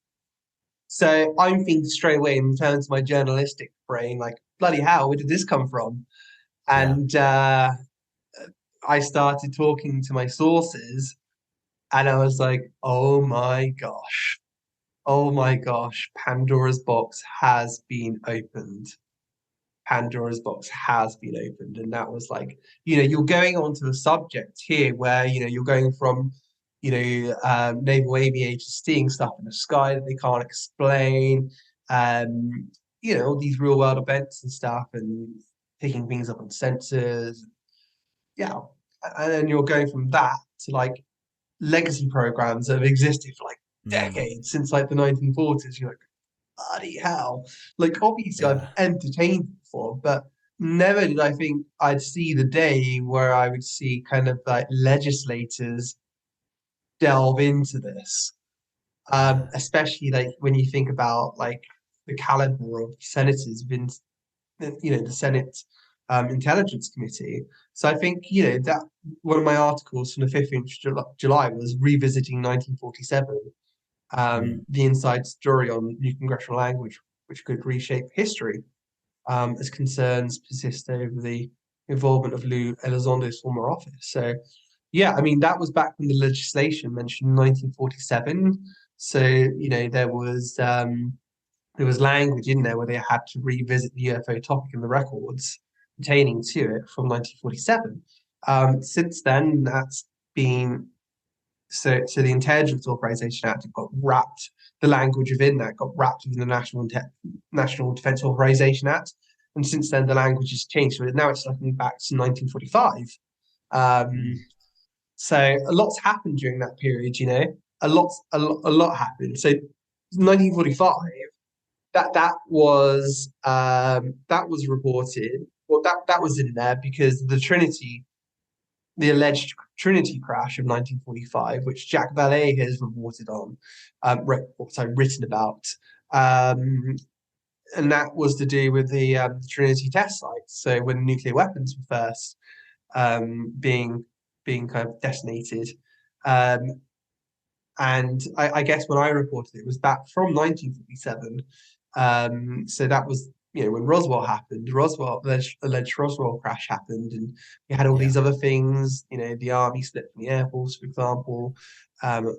So I'm thinking straight away in terms of my journalistic brain, like, bloody hell, where did this come from? Yeah. And I started talking to my sources, and I was like, oh my gosh, Pandora's box has been opened. Pandora's box has been opened. And that was like, you're going on to a subject here where, you're going from, naval aviators seeing stuff in the sky that they can't explain, um, all these real world events and stuff, and picking things up on sensors. Yeah. And then you're going from that to like legacy programs that have existed for like Mm. decades, since like the 1940s. You're like, bloody hell. Like, obviously, I've Yeah. entertained before, but never did I think I'd see the day where I would see kind of like legislators delve into this. Yeah. Especially like when you think about like the caliber of senators within, the Senate Intelligence Committee. So I think, that one of my articles from the 15th of July was revisiting 1947, Mm. the inside story on new congressional language, which could reshape history, as concerns persist over the involvement of Lou Elizondo's former office. So, yeah, I mean, that was back when the legislation mentioned 1947. So, there was language in there where they had to revisit the UFO topic in the records pertaining to it from 1947. Since then, that's been so the Intelligence Authorization Act got wrapped. The language within that got wrapped within the National Defense Authorization Act, and since then the language has changed. So now it's looking back to 1945. Um, Mm. so a lot's happened during that period. A lot happened. So 1945, that was reported. Well, that was in there because the alleged Trinity crash of 1945, which Jack Vallée has reported on, written about, um, and that was to do with the Trinity test sites. So when nuclear weapons were first being kind of detonated, um, and I guess when I reported it was back from 1947. So that was when Roswell happened, alleged Roswell crash happened, and you had all Yeah. these other things. The army split from the air force, for example, um,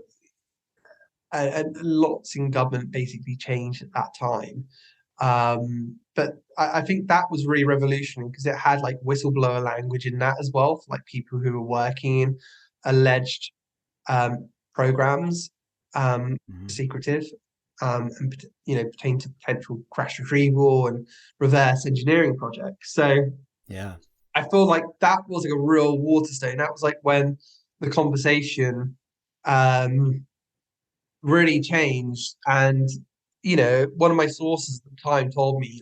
and lots in government basically changed at that time. But I think that was really revolutionary because it had like whistleblower language in that as well, for like people who were working in alleged programs, Hmm. secretive, and pertain to potential crash retrieval and reverse engineering projects. So Yeah. I feel like that was like a real waterstone. That was like when the conversation um, really changed. And, one of my sources at the time told me,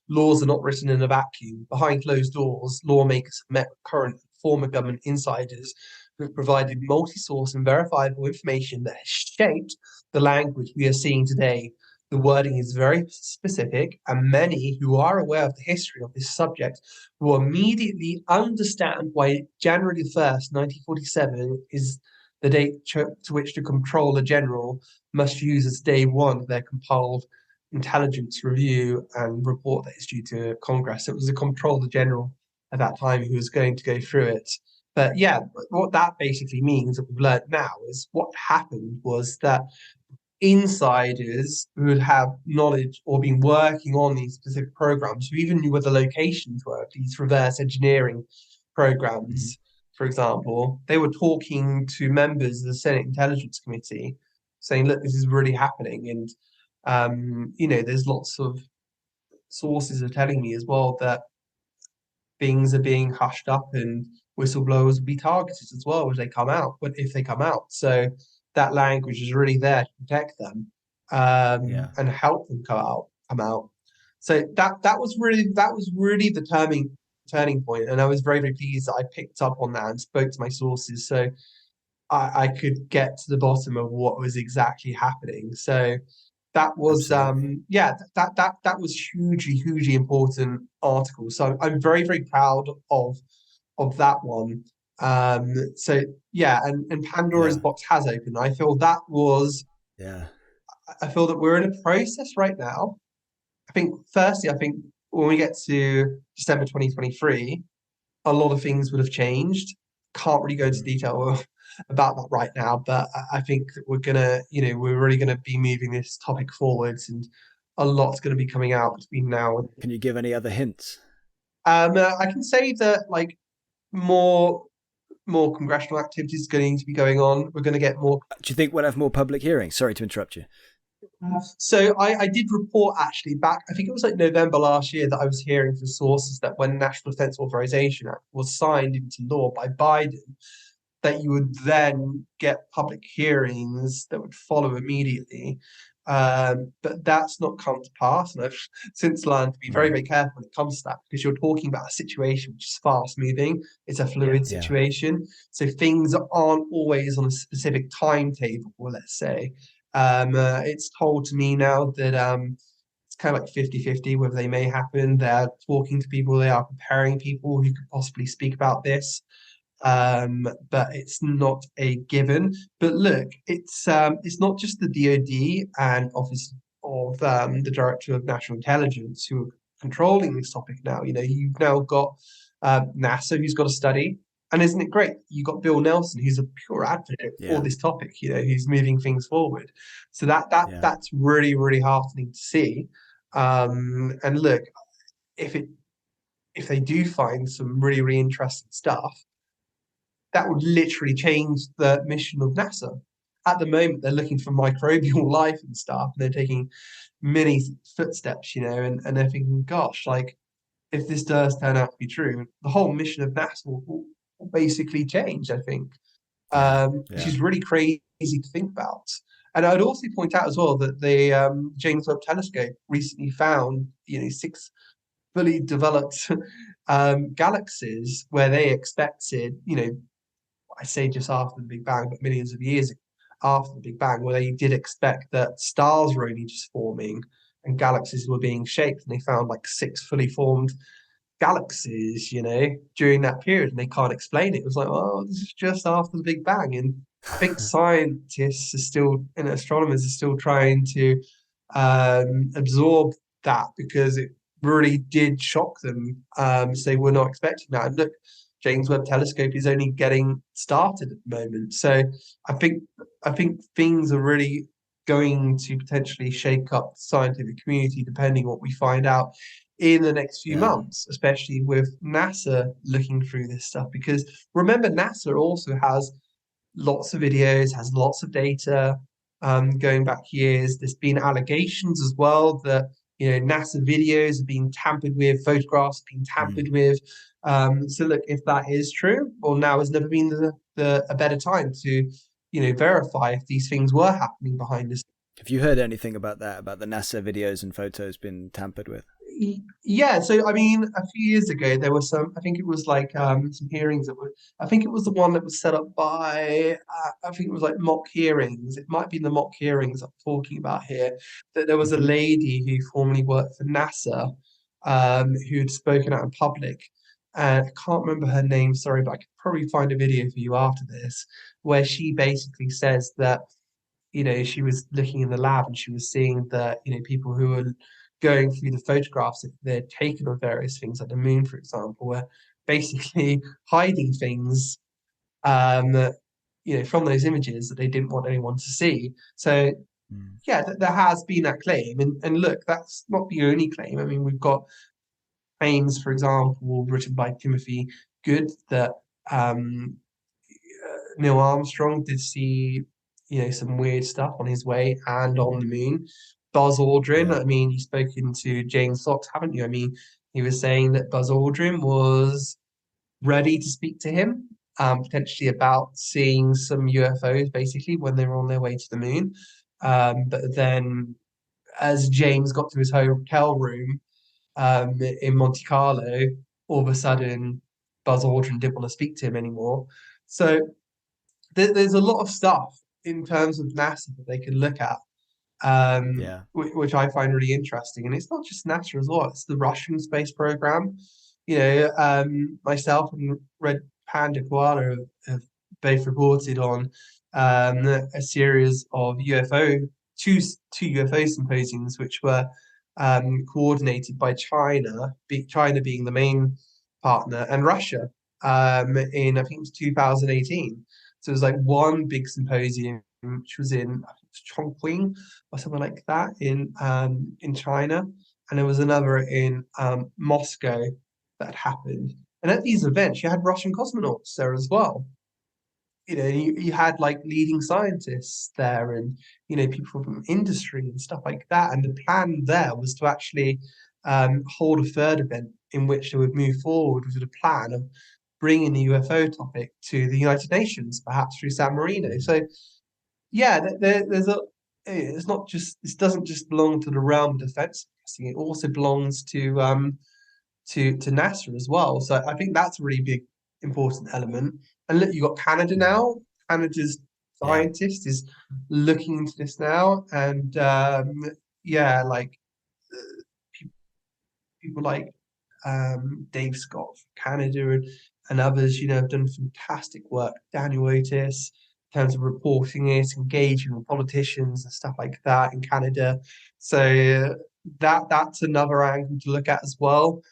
laws are not written in a vacuum. Behind closed doors, lawmakers have met with current and former government insiders who have provided multi-source and verifiable information that has shaped the language we are seeing today. The wording is very specific, and many who are aware of the history of this subject will immediately understand why January 1st, 1947 is the date to which the Comptroller General must use as day one of their compiled intelligence review and report that is due to Congress. It was the Comptroller General at that time who was going to go through it. But yeah, what that basically means that we've learned now is what happened was that insiders who would have knowledge or been working on these specific programs, who even knew where the locations were of these reverse engineering Hmm. programs, for example, they were talking to members of the Senate Intelligence Committee saying, look, this is really happening. And, there's lots of sources are telling me as well that things are being hushed up and whistleblowers will be targeted as well as they come out, but if they come out. So that language is really there to protect them, Yeah. and help them come out. So that was really the turning point, and I was very, very pleased that I picked up on that and spoke to my sources, so I could get to the bottom of what was exactly happening. So that was Absolutely. yeah, that was hugely important article. So I'm very, very proud of that one. So yeah, and Pandora's Yeah. box has opened. Yeah. I feel that we're in a process right now. I think when we get to December 2023, a lot of things would have changed. Can't really go into Mm. detail about that right now, but I think that we're really gonna be moving this topic forwards, and a lot's gonna be coming out between now and. Can you give any other hints? I can say that like more more congressional activities going to be going on. We're going to get more. Do you think we'll have more public hearings? Sorry to interrupt you. So I did report actually back, I think it was like November last year, that I was hearing from sources that when National Defense Authorization Act was signed into law by Biden, that you would then get public hearings that would follow immediately. But that's not come to pass. And I've since learned to be very, Mm. very careful when it comes to that because you're talking about a situation which is fast moving. It's a fluid Yeah. situation. So things aren't always on a specific timetable, let's say. It's told to me now that it's kind of like 50-50 whether they may happen. They're talking to people, they are preparing people who could possibly speak about this, but it's not a given. But look, it's not just the DoD and Office of the Director of National Intelligence who are controlling this topic now. You've now got NASA who's got a study, and isn't it great? You've got Bill Nelson who's a pure advocate for Yeah. this topic. Who's moving things forward. So Yeah. that's really, really heartening to see. And look, if it if they do find some really, really interesting stuff, that would literally change the mission of NASA. At the moment, they're looking for microbial life and stuff, and they're taking many footsteps, and they're thinking, gosh, like if this does turn out to be true, the whole mission of NASA will basically change, I think, Yeah. which Yeah. is really crazy to think about. And I'd also point out as well that the James Webb Telescope recently found, six fully developed galaxies where they expected, I say just after the Big Bang, but millions of years after the Big Bang, where they did expect that stars were only just forming and galaxies were being shaped, and they found like six fully formed galaxies, during that period, and they can't explain it. It was like, oh, this is just after the Big Bang, and I think scientists are still and astronomers are still trying to absorb that because really did shock them. So they were not expecting that. And look, James Webb Telescope is only getting started at the moment. So I think I think things are really going to potentially shake up the scientific community depending what we find out in the next few Yeah. months, especially with NASA looking through this stuff. Because remember, NASA also has lots of videos, has lots of data going back years. There's been allegations as well that NASA videos have been tampered with, photographs have been Mm. tampered with. So look, if that is true, well, now has never been a better time to verify if these things were happening behind us. Have you heard anything about that? About the NASA videos and photos being tampered with? Yeah, so I mean, a few years ago there were some. I think it was like some hearings that were. I think it was the one that was set up by. I think it was like mock hearings. It might be the mock hearings I'm talking about here. That there was a Mm-hmm. lady who formerly worked for NASA, who had spoken out in public, and I can't remember her name. Sorry, but I could probably find a video for you after this, where she basically says that she was looking in the lab and she was seeing that, people who were going through the photographs that they'd taken of various things, like the moon, for example, were basically hiding things, from those images that they didn't want anyone to see. So, Mm. yeah, there has been that claim. And look, that's not the only claim. I mean, we've got claims, for example, written by Timothy Good that um, Neil Armstrong did see, some weird stuff on his way and on the moon. Buzz Aldrin, Yeah. I mean, you've spoken to James Fox, haven't you? I mean, he was saying that Buzz Aldrin was ready to speak to him, potentially about seeing some UFOs, basically, when they were on their way to the moon. But then, as James got to his hotel room in Monte Carlo, all of a sudden, Buzz Aldrin didn't want to speak to him anymore. So there's a lot of stuff in terms of NASA that they can look at, Yeah. which I find really interesting. And it's not just NASA as well; it's the Russian space program. Myself and Red Panda Koala have both reported on a series of two UFO symposiums, which were coordinated by China being the main partner, and Russia in I think it was 2018. So it was like one big symposium, which was in I think it was Chongqing or something like that in China, and there was another in Moscow that happened. And at these events, you had Russian cosmonauts there as well. You had like leading scientists there and, people from industry and stuff like that. And the plan there was to actually hold a third event in which they would move forward with a plan of bringing the UFO topic to the United Nations, perhaps through San Marino. Mm. So, yeah, there's it's not just, this doesn't just belong to the realm of defense. It also belongs to NASA as well. So I think that's a really big important element. And look, you got Canada Mm. now. Canada's Yeah. scientist is looking into this now, and yeah, like people like Dave Scott from Canada and others, have done fantastic work. Daniel Otis, in terms of reporting it, engaging with politicians and stuff like that in Canada. So that's another angle to look at as well.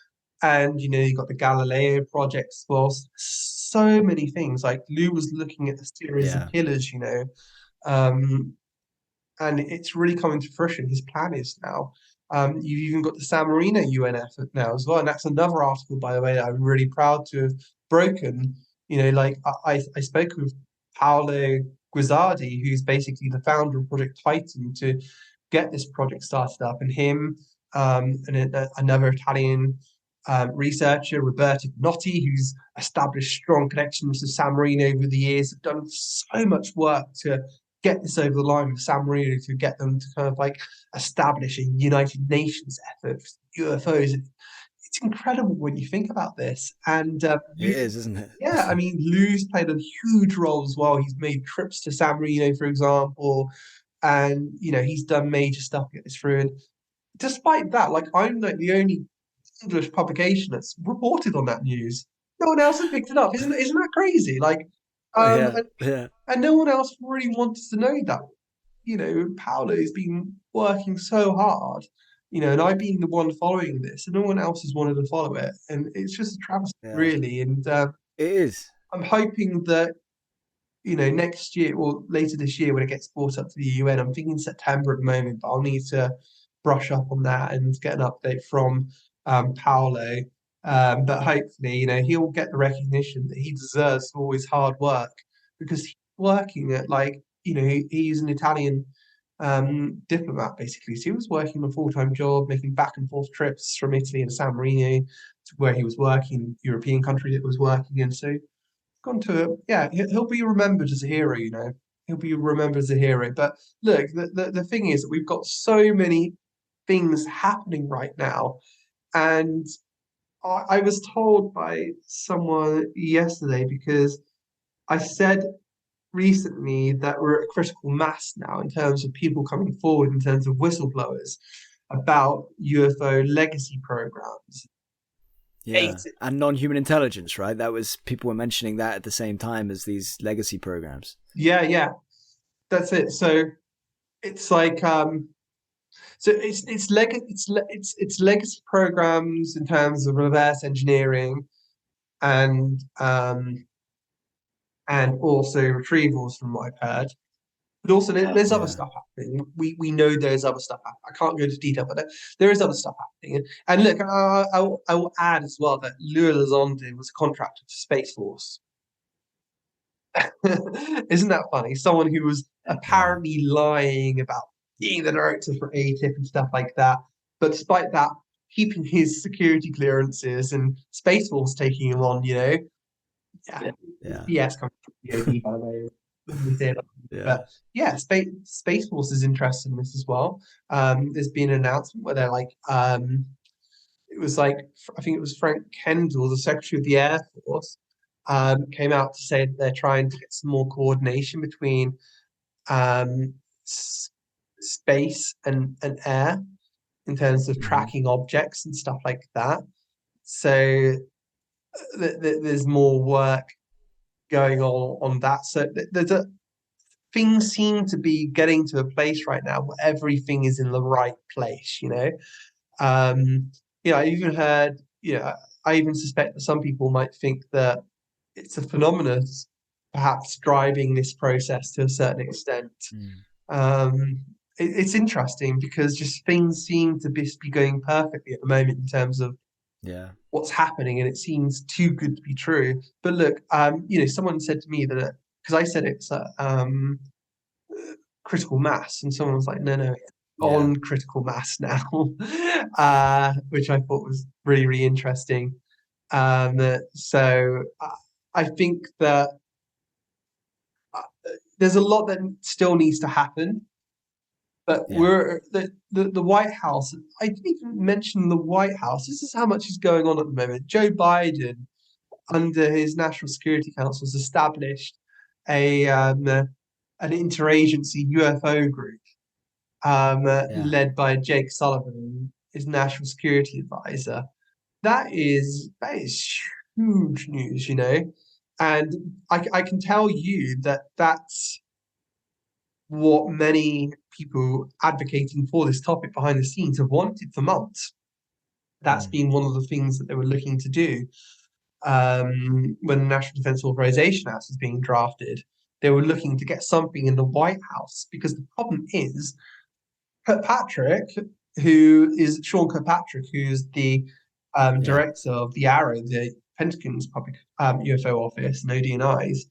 And you got the Galileo project as well. So many things. Like Lou was looking at the series of Yeah. pillars, um, and it's really coming to fruition. His plan is now. You've even got the San Marino UNF now as well, and that's another article, by the way, that I'm really proud to have broken. Like I spoke with Paolo Guzzardi, who's basically the founder of Project Titan, to get this project started up, and him and another Italian researcher, Roberta Notti, who's established strong connections to San Marino over the years, have done so much work to get this over the line with San Marino to get them to kind of like establish a United Nations effort for UFOs. It's incredible when you think about this. And It is, isn't it? yeah, I mean, Lou's played a huge role as well. He's made trips to San Marino, for example, and he's done major stuff to get this through. And despite that, like I'm like the only English publication that's reported on that news. No one else has picked it up. Isn't that crazy? Like, Yeah. and, Yeah. and no one else really wanted to know that. Paolo's been working so hard, and I've been the one following this, and no one else has wanted to follow it, and it's just a travesty, Yeah, really. And it is. I'm hoping that next year or later this year when it gets brought up to the UN. I'm thinking September at the moment, but I'll need to brush up on that and get an update from Paolo. But hopefully, he'll get the recognition that he deserves for all his hard work because he's working at he's an Italian diplomat basically. So he was working a full-time job, making back and forth trips from Italy to San Marino to where he was working, European country that was working in. So gone to yeah, he'll be remembered as a hero, he'll be remembered as a hero. But look, the thing is that we've got so many things happening right now, and I was told by someone yesterday, because I said recently that we're at critical mass now in terms of people coming forward in terms of whistleblowers about UFO legacy programs. Yeah, and non-human intelligence, right? That was, people were mentioning that at the same time as these legacy programs. Yeah, that's it. So it's like so it's legacy programs in terms of reverse engineering and also retrievals from what I've heard. But also there's other Yeah, stuff happening. We know there's other stuff happening. I can't go into detail, but there is other stuff happening. And look, I will add as well that Lua Lazonde was a contractor to Space Force. Isn't that funny? Someone who was yeah, apparently lying about being the director for ATIP and stuff like that, but despite that, keeping his security clearances and Space Force taking him on, Yeah, yeah, BS comes from DoD, by the way. We say that. yeah, But yeah, Space Force is interested in this as well. There's been an announcement where they're like, it was like, I think it was Frank Kendall, the Secretary of the Air Force, came out to say that they're trying to get some more coordination between um, space and air in terms of mm-hmm. tracking objects and stuff like that. So there's more work going on that. So things seem to be getting to a place right now where everything is in the right place. Um, I even heard, I even suspect that some people might think that it's a phenomenon perhaps driving this process to a certain extent. Mm. It's interesting because just things seem to be going perfectly at the moment in terms of Yeah, what's happening, and it seems too good to be true. But look, someone said to me that because I said it's critical mass, and someone was like, no, yeah, on critical mass now, which I thought was really, really interesting. So I think that there's a lot that still needs to happen, but yeah, the White House. I didn't even mention the White House. This is how much is going on at the moment. Joe Biden, under his National Security Council, has established an interagency UFO group yeah, led by Jake Sullivan, his national security advisor. That is huge news. And I can tell you that that's what many people advocating for this topic behind the scenes have wanted for months. That's mm. been one of the things that they were looking to do when the National Defense Authorization Act was being drafted. They were looking to get something in the White House because the problem is Kirkpatrick, Sean Kirkpatrick, who's the Yeah, director of the Arrow, the Pentagon's public UFO office and ODNIs.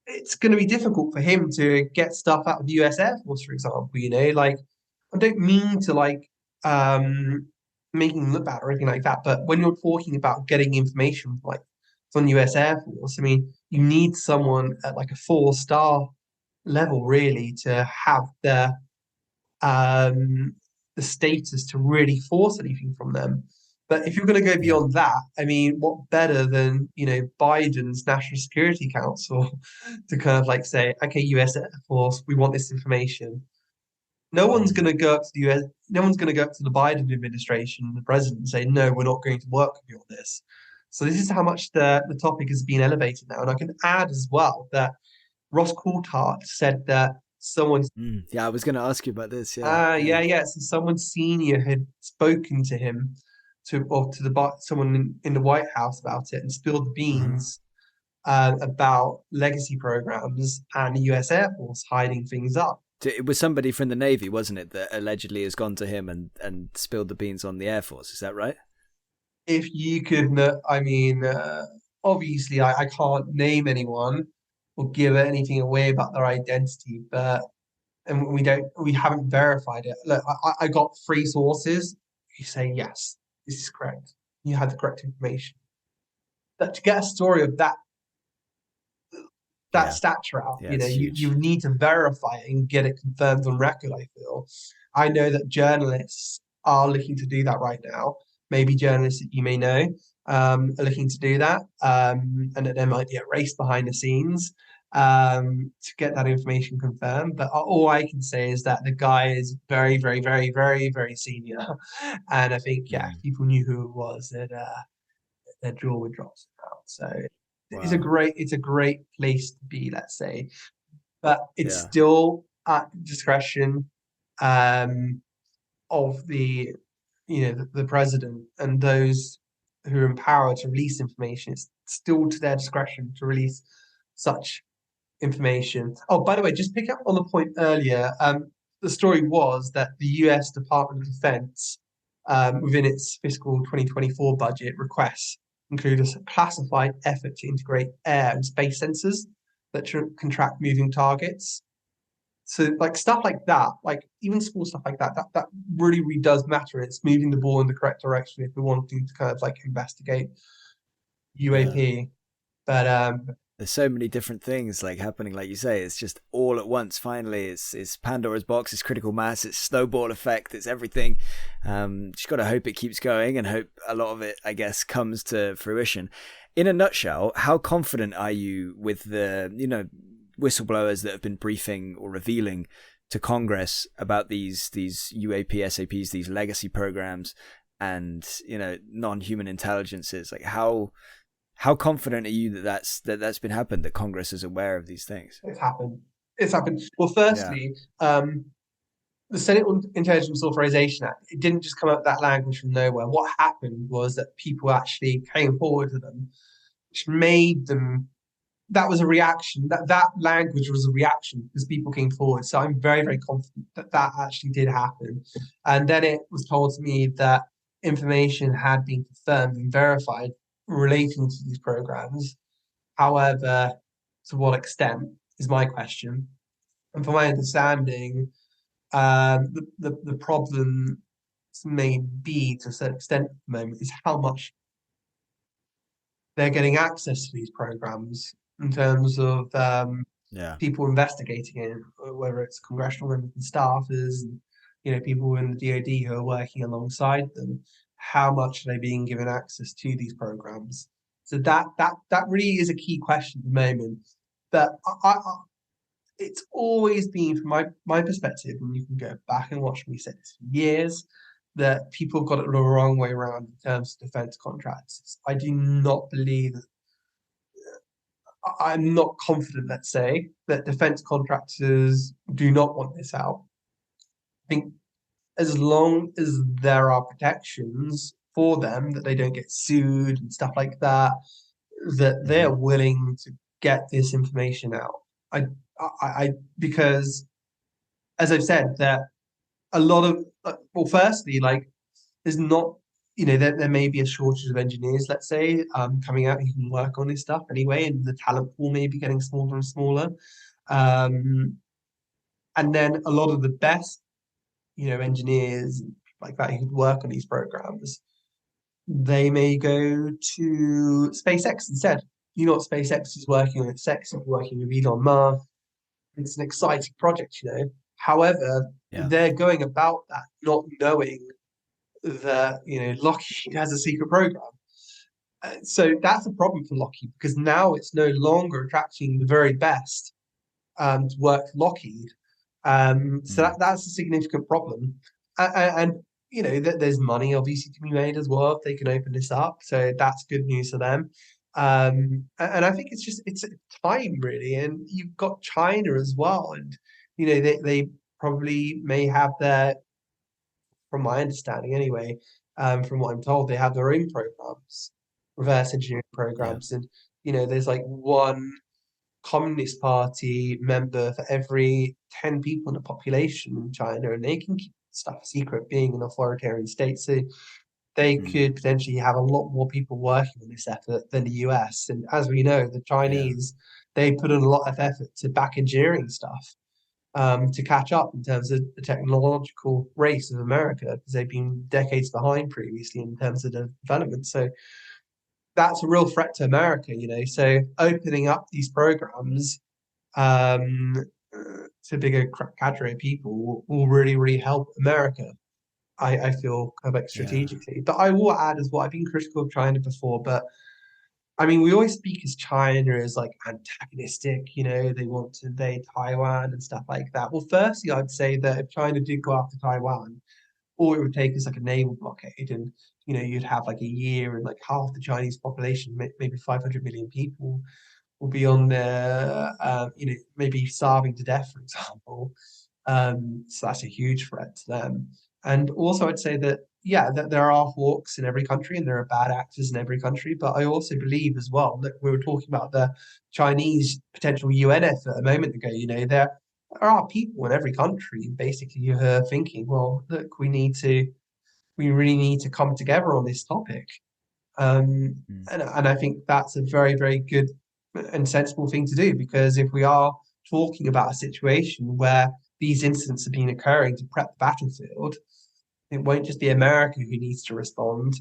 It's going to be difficult for him to get stuff out of the US Air Force, for example. Like I don't mean to um, making him look bad or anything like that, but when you're talking about getting information like from the US Air Force, I mean, you need someone at like a 4-star level really to have um, the status to really force anything from them. But if you're going to go yeah, beyond that, I mean, what better than Biden's National Security Council to kind of like say, okay, U.S. Air Force, we want this information. No one's mm. going to go up to the U.S. No one's going to go up to the Biden administration, the president, and say, no, we're not going to work with you on this. So this is how much the topic has been elevated now. And I can add as well that Ross Coulthart said that someone Yeah, I was going to ask you about this. Yeah, yeah, yeah. yeah. So someone senior had spoken to him, someone in the White House about it, and spilled the Uh-huh. beans about legacy programs and the U.S. Air Force hiding things up. It was somebody from the Navy, wasn't it, that allegedly has gone to him and spilled the beans on the Air Force? Is that right? If you could, I mean, obviously, I can't name anyone or give anything away about their identity, but and we haven't verified it. Look, I got three sources. You say yes, this is correct. You had the correct information. But to get a story of that Yeah, stature out, yeah, it's you huge. need to verify it and get it confirmed on record, I feel. I know that journalists are looking to do that right now. Maybe journalists that you may know are looking to do that, and that there might be a race behind the scenes to get that information confirmed. But all I can say is that the guy is very, very, very, very, very senior. And I think, yeah, if Mm. people knew who it was, their jaw would drop out. So Wow. it's a great place to be, let's say, but it's Yeah. still at discretion um, of the president and those who are empowered to release information. It's still to their discretion to release such information. Oh, by the way, just pick up on the point earlier. The story was that the U.S. Department of Defense, within its fiscal 2024 budget, requests include a classified effort to integrate air and space sensors that can track moving targets. So, like stuff like that, like even small stuff like that really, really does matter. It's moving the ball in the correct direction if we're wanting to kind of like investigate Yeah. UAP. But There's so many different things like happening, like you say. It's just all at once. Finally, it's Pandora's box. It's critical mass. It's snowball effect. It's everything. Just got to hope it keeps going and hope a lot of it, I guess, comes to fruition. In a nutshell, how confident are you with the whistleblowers that have been briefing or revealing to Congress about these UAP SAPs, these legacy programs, and non-human intelligences? Like how confident are you that that's been happened, that Congress is aware of these things? it's happened. It's happened. Well, Yeah. firstly, the Senate Intelligence Authorization Act, it didn't just come up with that language from nowhere. What happened was that people actually came forward to them, which made them, that was a reaction. That language was a reaction because people came forward. So I'm very, very confident that that actually did happen. And then it was told to me that information had been confirmed and verified relating to these programs. However, to what extent is my question. And from my understanding, the problem may be to a certain extent at the moment is how much they're getting access to these programs in terms of Yeah. people investigating it, whether it's congressional members and staffers, and people in the DoD who are working alongside them. How much are they being given access to these programs? So that really is a key question at the moment. But it's always been, from my perspective, and you can go back and watch me say this for years, that people have got it the wrong way around in terms of defense contracts. I do not believe that, I'm not confident, let's say, that defense contractors do not want this out. I think as long as there are protections for them, that they don't get sued and stuff like that, that Mm-hmm. they're willing to get this information out. I, because as I've said, that a lot of, well, firstly, like there's not, there may be a shortage of engineers, let's say, coming out who can work on this stuff anyway, and the talent pool may be getting smaller and smaller. Um, and then a lot of the best, engineers like that who could work on these programs, they may go to SpaceX instead. You know what SpaceX is working on? It's sexy, working with Elon Musk. It's an exciting project, However, Yeah. they're going about that not knowing that Lockheed has a secret program. So that's a problem for Lockheed because now it's no longer attracting the very best to work for Lockheed. So Mm. that's a significant problem. And there's money obviously to be made as well if they can open this up. So that's good news for them. And I think it's time really. And you've got China as well, and they probably may have their, from my understanding anyway, from what I'm told, they have their own programs, reverse engineering Yeah. programs, and there's like one Communist Party member for every 10 people in the population in China, and they can keep stuff secret, being an authoritarian state. So they Mm. could potentially have a lot more people working on this effort than the US. And as we know, the Yeah. Chinese, they put in a lot of effort to back engineering stuff, to catch up in terms of the technological race of America, because they've been decades behind previously in terms of the development. So that's a real threat to America. So opening up these programs, um, to bigger cadre of people will really, really help America. I feel kind of like Yeah. strategically. But I will add as well, I've been critical of China before, but I mean, we always speak as China as like antagonistic, they want to invade Taiwan and stuff like that. Well, firstly, I'd say that if China did go after Taiwan, all it would take is like a naval blockade, and you'd have like a year, and like half the Chinese population, maybe 500 million people, will be on there, maybe starving to death, for example. So that's a huge threat to them. And also, I'd say that, yeah, that there are hawks in every country and there are bad actors in every country. But I also believe as well that we were talking about the Chinese potential UN effort a moment ago. There are people in every country basically who are thinking, well, look, we really need to come together on this topic. Mm. And I think that's a very, very good and sensible thing to do, because if we are talking about a situation where these incidents have been occurring to prep the battlefield, it won't just be America who needs to respond.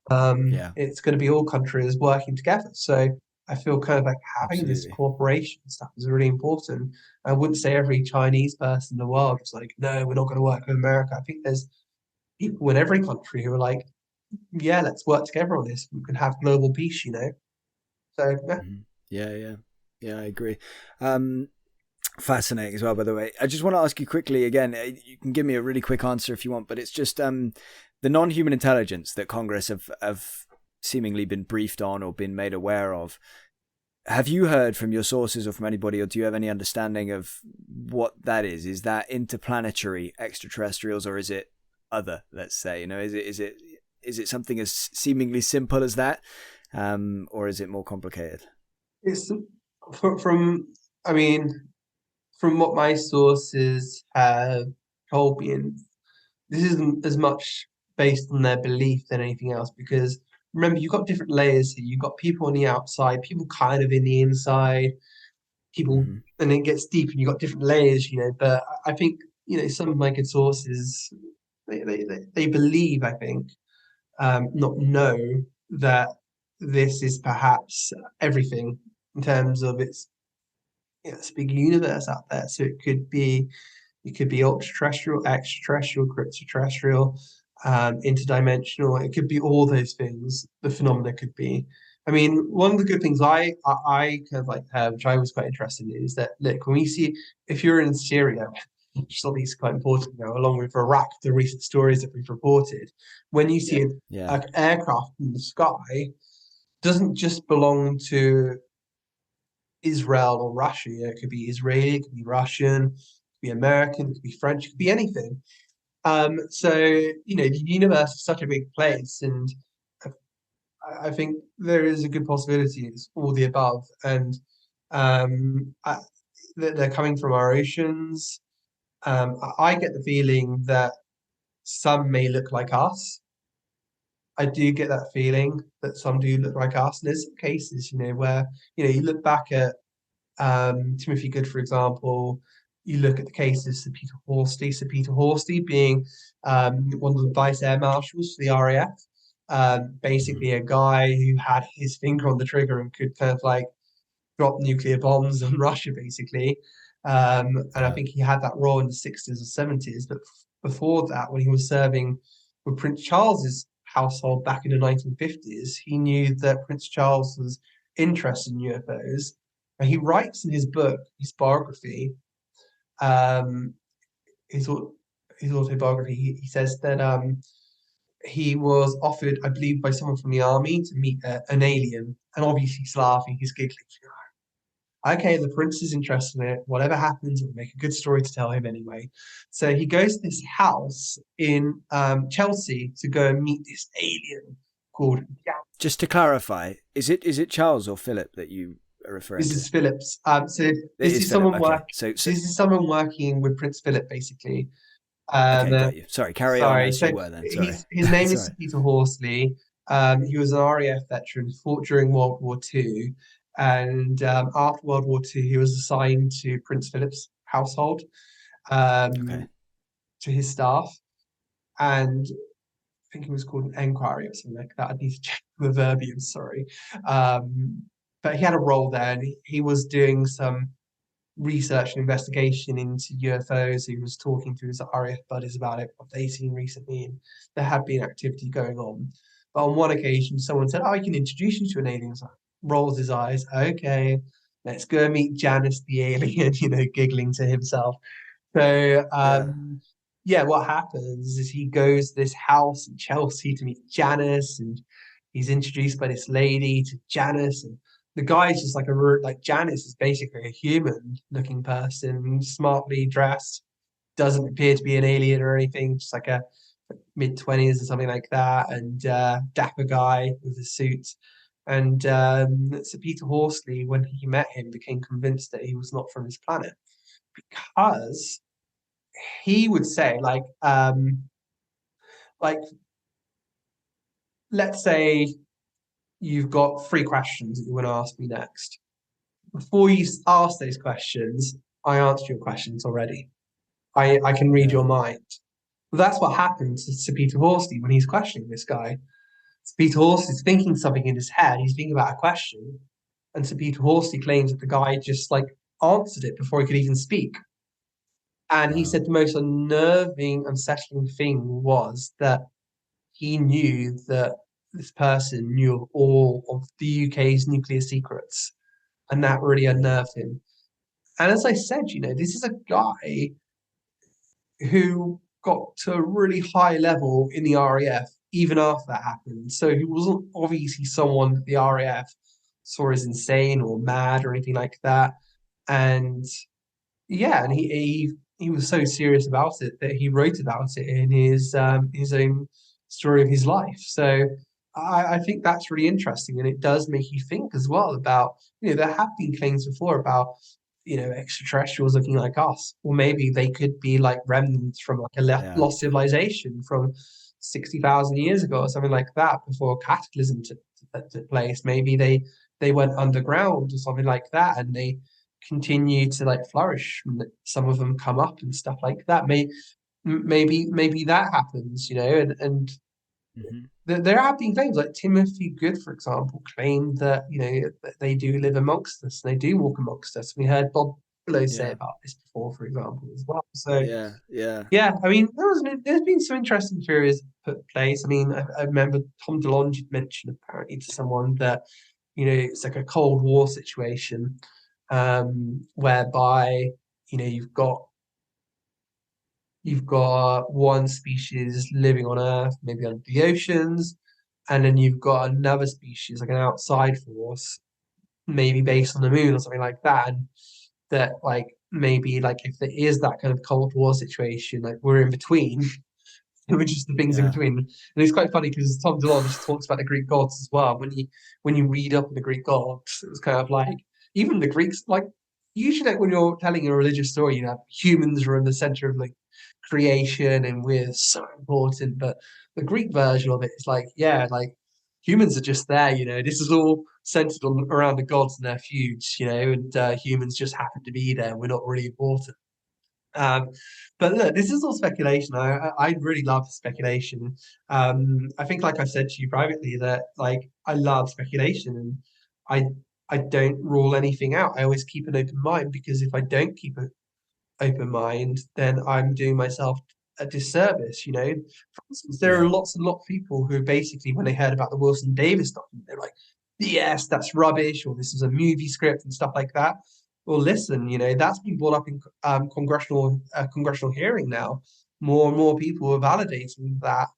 Yeah. It's going to be all countries working together. So I feel kind of like having this Absolutely. cooperation stuff is really important. I wouldn't say every Chinese person in the world is like, no, we're not going to work with America. I think there's people in every country who are like, yeah, let's work together on this. We can have global peace. So yeah, Mhm. Yeah. Yeah. Yeah. I agree. Um, Fascinating as well, by the way. I just want to ask you quickly again. You can give me a really quick answer if you want, but it's just the non-human intelligence that Congress have seemingly been briefed on or been made aware of. Have you heard from your sources or from anybody, or do you have any understanding of what that is? Is that interplanetary extraterrestrials, or is it other? Let's say, is it something as seemingly simple as that, or is it more complicated? it's from I mean, from what my sources have told me, and this isn't as much based on their belief than anything else, because remember, you've got different layers here. You've got people on the outside, people kind of in the inside, people, Mm-hmm. and it gets deep, and you've got different layers. But I think, some of my good sources, they believe, I think, not know that this is perhaps everything in terms of it's a big universe out there. So it could be ultra terrestrial, extraterrestrial, cryptoterrestrial, interdimensional. It could be all those things. The phenomena could be. I mean, one of the good things I kind of like have, which I was quite interested in, is that, look, when we see, if you're in Syria, which is obviously quite important now, along with Iraq, the recent stories that we've reported, when you see Yeah. an aircraft in the sky, doesn't just belong to Israel or Russia. It could be Israeli, it could be Russian, it could be American, it could be French, it could be anything. So the universe is such a big place, and I think there is a good possibility it's all the above, and they're coming from our oceans. I get the feeling that some may look like us. I do get that feeling that some do look like us, and there's some cases, where you look back at Timothy Good, for example. You look at the case of Sir Peter Horsty. Sir Peter Horsty being one of the vice air marshals for the RAF, Mm-hmm. basically a guy who had his finger on the trigger and could kind of like drop nuclear bombs on Russia, basically. And I Yeah. think he had that role in the 60s or 70s. But before that, when he was serving with Prince Charles's household back in the 1950s, he knew that Prince Charles was interested in UFOs. And he writes in his book, his biography, um, his, his autobiography, he says that he was offered, I believe, by someone from the army to meet an alien. And obviously he's laughing, he's giggling. Okay, the prince is interested in it. Whatever happens, it'll make a good story to tell him anyway. So he goes to this house in Chelsea to go and meet this alien called. Just to clarify, is it Charles or Philip that you are referring This to? is Phillips. So It is Philip. Okay, so this is someone working with Prince Philip, basically. okay, Um, got you. Sorry, carry on Sorry. as you So were then. Sorry, his name is sorry. Sir Peter Horsley. He was an RAF veteran, fought during World War II, and after World War II, he was assigned to Prince Philip's household, Okay, um, to his staff, and I think it was called an enquiry or something like that. I need to check the verbiage. Sorry, um, but he had a role there, and he was doing some research and investigation into UFOs. He was talking to his RAF buddies about it, what they've seen recently, and there had been activity going on. But on one occasion, someone said, "Oh, I can introduce you to an alien." So rolls his eyes. Okay, let's go meet Janice the alien. Giggling to himself. So, yeah, yeah, what happens is he goes to this house in Chelsea to meet Janice, and he's introduced by this lady to Janice, and the guy's just like Janice is basically a human-looking person, smartly dressed, doesn't appear to be an alien or anything, just like a mid-20s or something like that, and dapper guy with a suit. And Sir Peter Horsley, when he met him, became convinced that he was not from this planet because he would say like let's say you've got three questions that you want to ask me next. Before you ask those questions, I answered your questions already. I can read your yeah, mind. But that's what happens to Sir Peter Horsley when he's questioning this guy. Sir Peter Horsley's thinking something in his head. He's thinking about a question, and Sir Peter Horsley claims that the guy just like answered it before he could even speak. And he wow, said the most unnerving, unsettling thing was that he knew that this person knew of all of the UK's nuclear secrets, and that really yeah, unnerved him. And as I said, this is a guy who got to a really high level in the RAF even after that happened. So he wasn't obviously someone that the RAF saw as insane or mad or anything like that. And yeah, and he was so serious about it that he wrote about it in his own story of his life. So I think that's really interesting, and it does make you think as well about there have been claims before about extraterrestrials looking like us, or maybe they could be like remnants from like a yeah, lost civilization from 60,000 years ago or something like that before cataclysm took place. Maybe they went underground or something like that, and they continue to like flourish. Some of them come up and stuff like that. Maybe that happens, and hmm there have been claims like Timothy Good, for example, claimed that that they do live amongst us and they do walk amongst us. We heard Bob Willows say yeah, about this before, for example, as well. So yeah, yeah, yeah, I mean, there's been some interesting theories put place. I mean, I remember Tom DeLonge mentioned apparently to someone that it's like a Cold War situation, whereby you've got one species living on Earth, maybe under the oceans, and then you've got another species, like an outside force, maybe based on the moon or something like that. And that, like, maybe, like, if there is that kind of Cold War situation, like, we're in between, we're just the things in yeah, between. And it's quite funny because Tom DeLonge talks about the Greek gods as well. When you read up on the Greek gods, it was kind of like, even the Greeks, like, usually like when you're telling a religious story, humans are in the center of like creation and we're so important. But the Greek version of it is like, yeah, like humans are just there, this is all centered around the gods and their feuds, and humans just happen to be there. We're not really important. Um, but look, this is all speculation. I really love speculation. I think, like I said to you privately, that like I love speculation, and I I don't rule anything out. I always keep an open mind, because if I don't keep an open mind, then I'm doing myself a disservice. For instance, there are yeah, lots and lots of people who basically, when they heard about the Wilson Davis document, they're like, "Yes, that's rubbish," or "This is a movie script," and stuff like that. Well, listen, that's been brought up in congressional hearing now. More and more people are validating that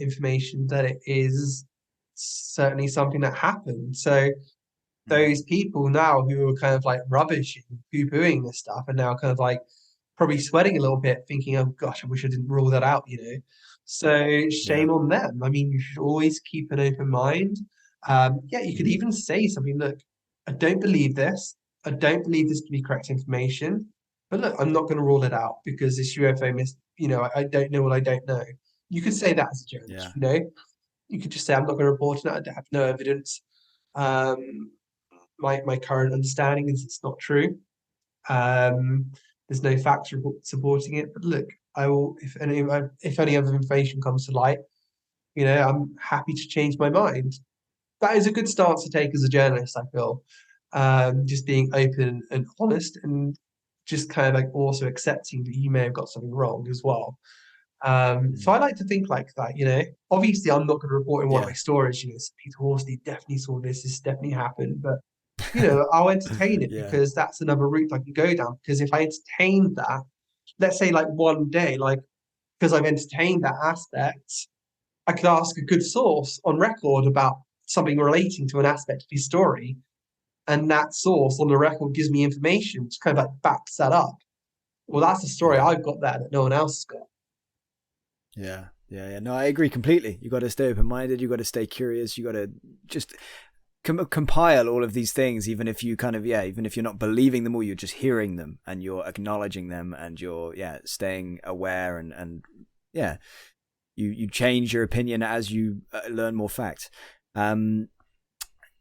information, that it is certainly something that happened. So Mm. those people now who are kind of like rubbishing, poo-pooing this stuff, and now kind of like probably sweating a little bit, thinking, "Oh gosh, I wish I didn't rule that out," you know. So Yeah. shame on them. I mean, you should always keep an open mind. Yeah, you could Mm. even say something. Look, I don't believe this. I don't believe this to be correct information. But look, I'm not going to rule it out because this UFO you know, I don't know what I don't know. You could say that as a journalist, Yeah. you know. You could just say, I'm not going to report on it. I have no evidence. Um, my current understanding is it's not true. Um, there's no facts supporting it. But look, I will if any other information comes to light, you know, I'm happy to change my mind. That is a good stance to take as a journalist, I feel. Just being open and honest and just kind of like also accepting that you may have got something wrong as well. So Mm. I like to think like that, you know. Obviously, I'm not going to report in one of my Yeah. stories, you know, Peter Horsley definitely saw this, this definitely happened. But, you know, I'll entertain it Yeah. because that's another route I can go down. Because if I entertain that, let's say like one day, like because I've entertained that aspect, I could ask a good source on record about something relating to an aspect of his story. And that source on the record gives me information to kind of like backs that up. Well, that's a story Yeah. I've got there that no one else has got. Yeah. Yeah. Yeah. No, I agree completely. You got to stay open minded. You got to stay curious. You got to just compile all of these things, even if you kind of, yeah, even if you're not believing them or you're just hearing them and you're acknowledging them and you're, yeah, staying aware and yeah, you change your opinion as you learn more facts. Um,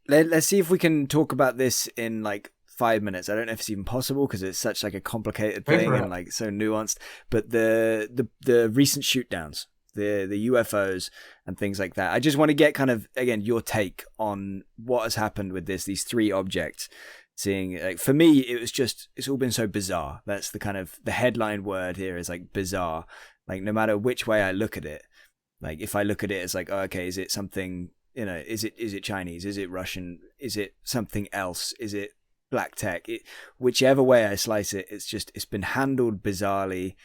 let's see if we can talk about this in like 5 minutes. I don't know if it's even possible because it's such like a complicated Go thing for and it. like so nuanced. But the recent shoot downs, the UFOs and things like that. I just want to get kind of again your take on what has happened with these three objects. Seeing like for me, it's all been so bizarre. That's the kind of the headline word here is like bizarre. Like no matter which way I look at it, like if I look at it as like, oh, okay, is it something, you know, is it Chinese? Is it Russian? Is it something else? Is it black tech? Whichever way I slice it, it's been handled bizarrely.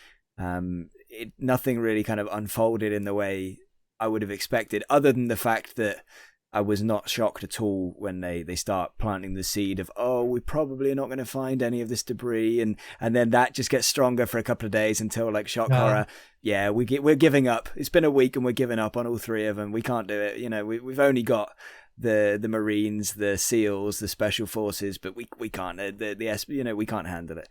Nothing really kind of unfolded in the way I would have expected, other than the fact that I was not shocked at all when they start planting the seed of, oh, we probably are not going to find any of this debris, and then that just gets stronger for a couple of days until like shock Yeah. horror. Yeah, we're giving up. It's been a week and we're giving up on all three of them. We can't do it. You know, we've only got the Marines, the SEALs, the Special Forces, but we can't you know, we can't handle it.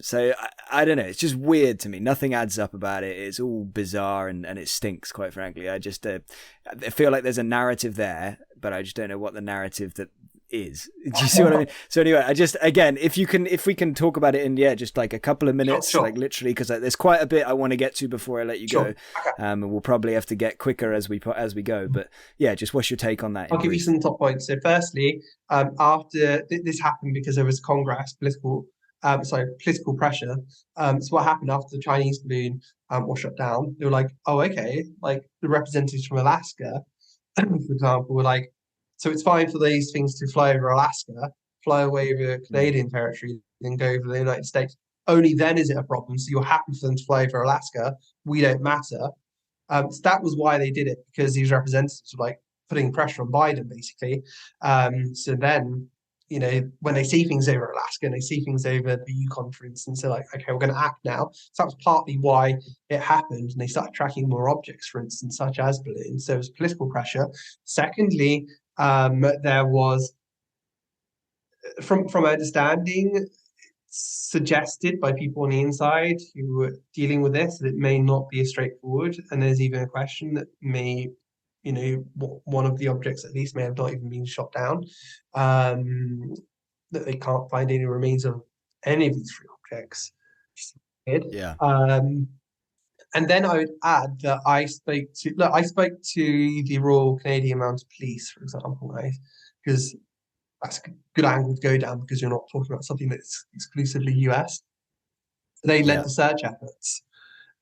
So I don't know. It's just weird to me. Nothing adds up about it. It's all bizarre and it stinks, quite frankly. I feel like there's a narrative there, but I just don't know what the narrative that is. Do you see what I mean? So anyway, again, if we can talk about it in just like a couple of Sure, minutes, sure, like literally, because there's quite a bit I want to get to before I let you sure. go, and we'll probably have to get quicker as we go. But yeah, just what's your take on that I'll in give you brief? some top points. So, firstly, after this happened because there was Congress political pressure. So, what happened after the Chinese balloon was shut down? They were like, "Oh, okay." Like the representatives from Alaska, for example, were like, "So it's fine for these things to fly over Alaska, fly away over Mm. Canadian territory, then go over the United States. Only then is it a problem. So you're happy for them to fly over Alaska. We don't matter." So that was why they did it, because these representatives were like putting pressure on Biden, basically. So then, you know, when they see things over Alaska and they see things over the Yukon, for instance, they're like, okay, we're going to act now. So that was partly why it happened. And they started tracking more objects, for instance, such as balloons. So it was political pressure. Secondly, there was, from my understanding, suggested by people on the inside who were dealing with this that it may not be as straightforward. And there's even a question that may, you know, one of the objects at least may have not even been shot down, that they can't find any remains of any of these three objects. Yeah. Um, and then I would add that I spoke to the Royal Canadian Mounted Police, for example, right? Because that's a good angle to go down because you're not talking about something that's exclusively US. They led Yeah. the search efforts.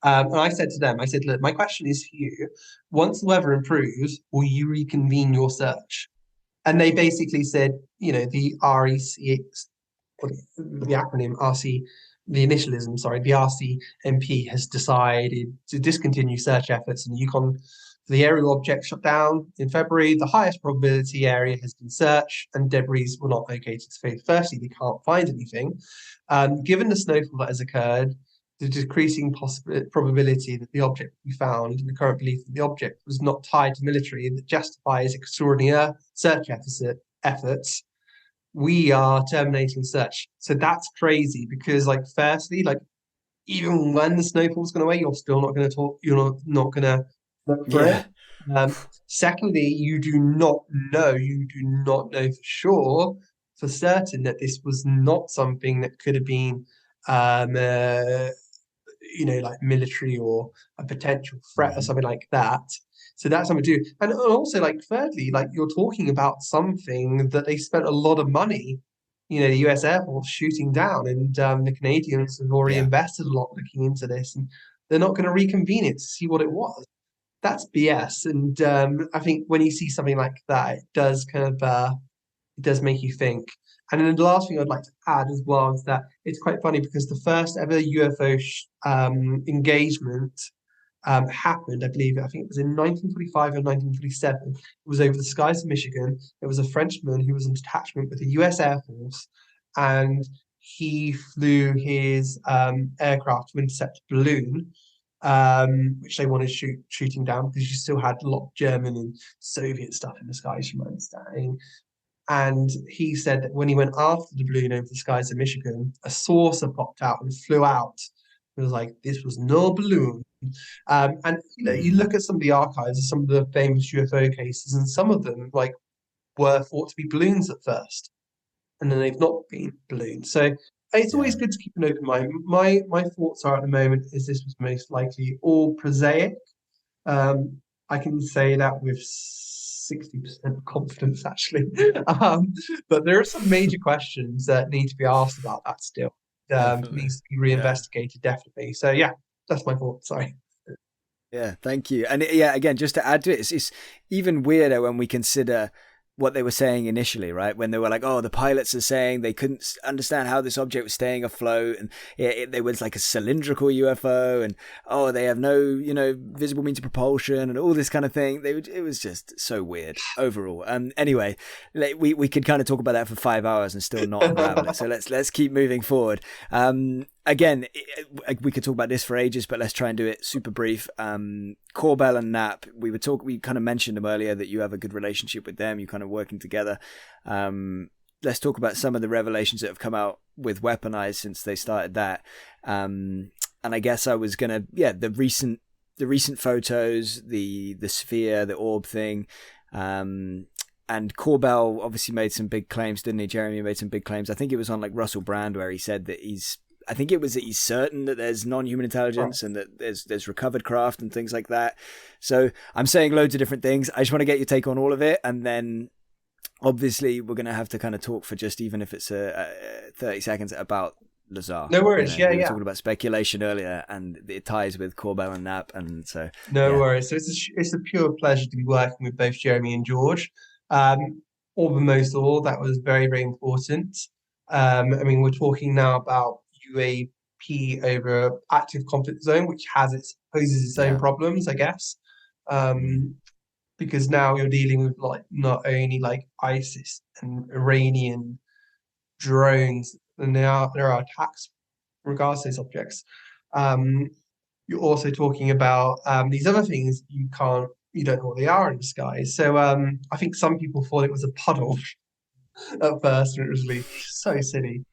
And I said to them, I said, look, my question is for you. Once the weather improves, will you reconvene your search? And they basically said, you know, the REC, the acronym RC, the initialism, sorry, the RCMP has decided to discontinue search efforts in the Yukon The aerial object shot down in February. The highest probability area has been searched and debris were not located. So firstly, they can't find anything. Given the snowfall that has occurred, the decreasing probability that the object will be found, and the current belief that the object was not tied to military, that justifies extraordinary search efforts, we are terminating search. So that's crazy because, like, firstly, like, even when the snowfall's gone away, you're still not going to talk. You're not going to look for Yeah. it. Secondly, you do not know. You do not know for sure, for certain, that this was not something that could have been, like military or a potential threat or something like that. So that's something to do. And also, like, thirdly, like, you're talking about something that they spent a lot of money, the US Air Force shooting down, and the Canadians have already Yeah. invested a lot looking into this, and they're not going to reconvene it to see what it was. That's BS. And I think when you see something like that, it does make you think. And then the last thing I'd like to add as well is that it's quite funny because the first ever UFO engagement happened, I think it was in 1945 or 1947. It was over the skies of Michigan. It was a Frenchman who was in detachment with the US Air Force, and he flew his aircraft to intercept a balloon, which they wanted shooting down because you still had a lot of German and Soviet stuff in the skies, from my understanding. And he said that when he went after the balloon over the skies of Michigan, a saucer popped out and flew out. It was like, this was no balloon. And you Mm. look at some of the archives of some of the famous UFO cases, and some of them like were thought to be balloons at first, and then they've not been balloons. So it's always Yeah. good to keep an open mind. My thoughts are at the moment is this was most likely all prosaic. I can say that with 60% confidence, actually. But there are some major questions that need to be asked about that still. Definitely. Needs to be Yeah. reinvestigated, definitely. So yeah, that's my thought. Sorry. Yeah, thank you. And yeah, again, just to add to it, it's even weirder when we consider what they were saying initially, right? When they were like, "Oh, the pilots are saying they couldn't understand how this object was staying afloat, and they was like a cylindrical UFO, and oh, they have no, visible means of propulsion, and all this kind of thing." It was just so weird overall. Anyway, we could kind of talk about that for 5 hours and still not unravel it. So let's keep moving forward. Again, we could talk about this for ages, but let's try and do it super brief. Corbell and Knapp, we kind of mentioned them earlier, that you have a good relationship with them. You kind of working together. Let's talk about some of the revelations that have come out with Weaponized since they started that. And I guess I was gonna, the recent photos, the sphere, the orb thing. And Corbell obviously made some big claims, didn't he? Jeremy made some big claims. I think it was on like Russell Brand where he said that he's certain that there's non-human intelligence and that there's recovered craft and things like that. So I'm saying loads of different things. I just want to get your take on all of it, and then obviously we're going to have to kind of talk for just, even if it's 30 seconds, about Lazar. No worries. Yeah, We were yeah. talking about speculation earlier, and it ties with Corbell and Knapp, and so No yeah, worries. So it's a pure pleasure to be working with both Jeremy and George. Um, all the most of all, that was very, very important. I mean, we're talking now about UAP over active conflict zone, which poses its own yeah, problems, I guess. mm, Um, because now you're dealing with like not only like ISIS and Iranian drones, and there are attacks in regards to those objects. Um, you're also talking about these other things you don't know what they are in the sky. So I think some people thought it was a puddle at first when it was leaked, which is so silly.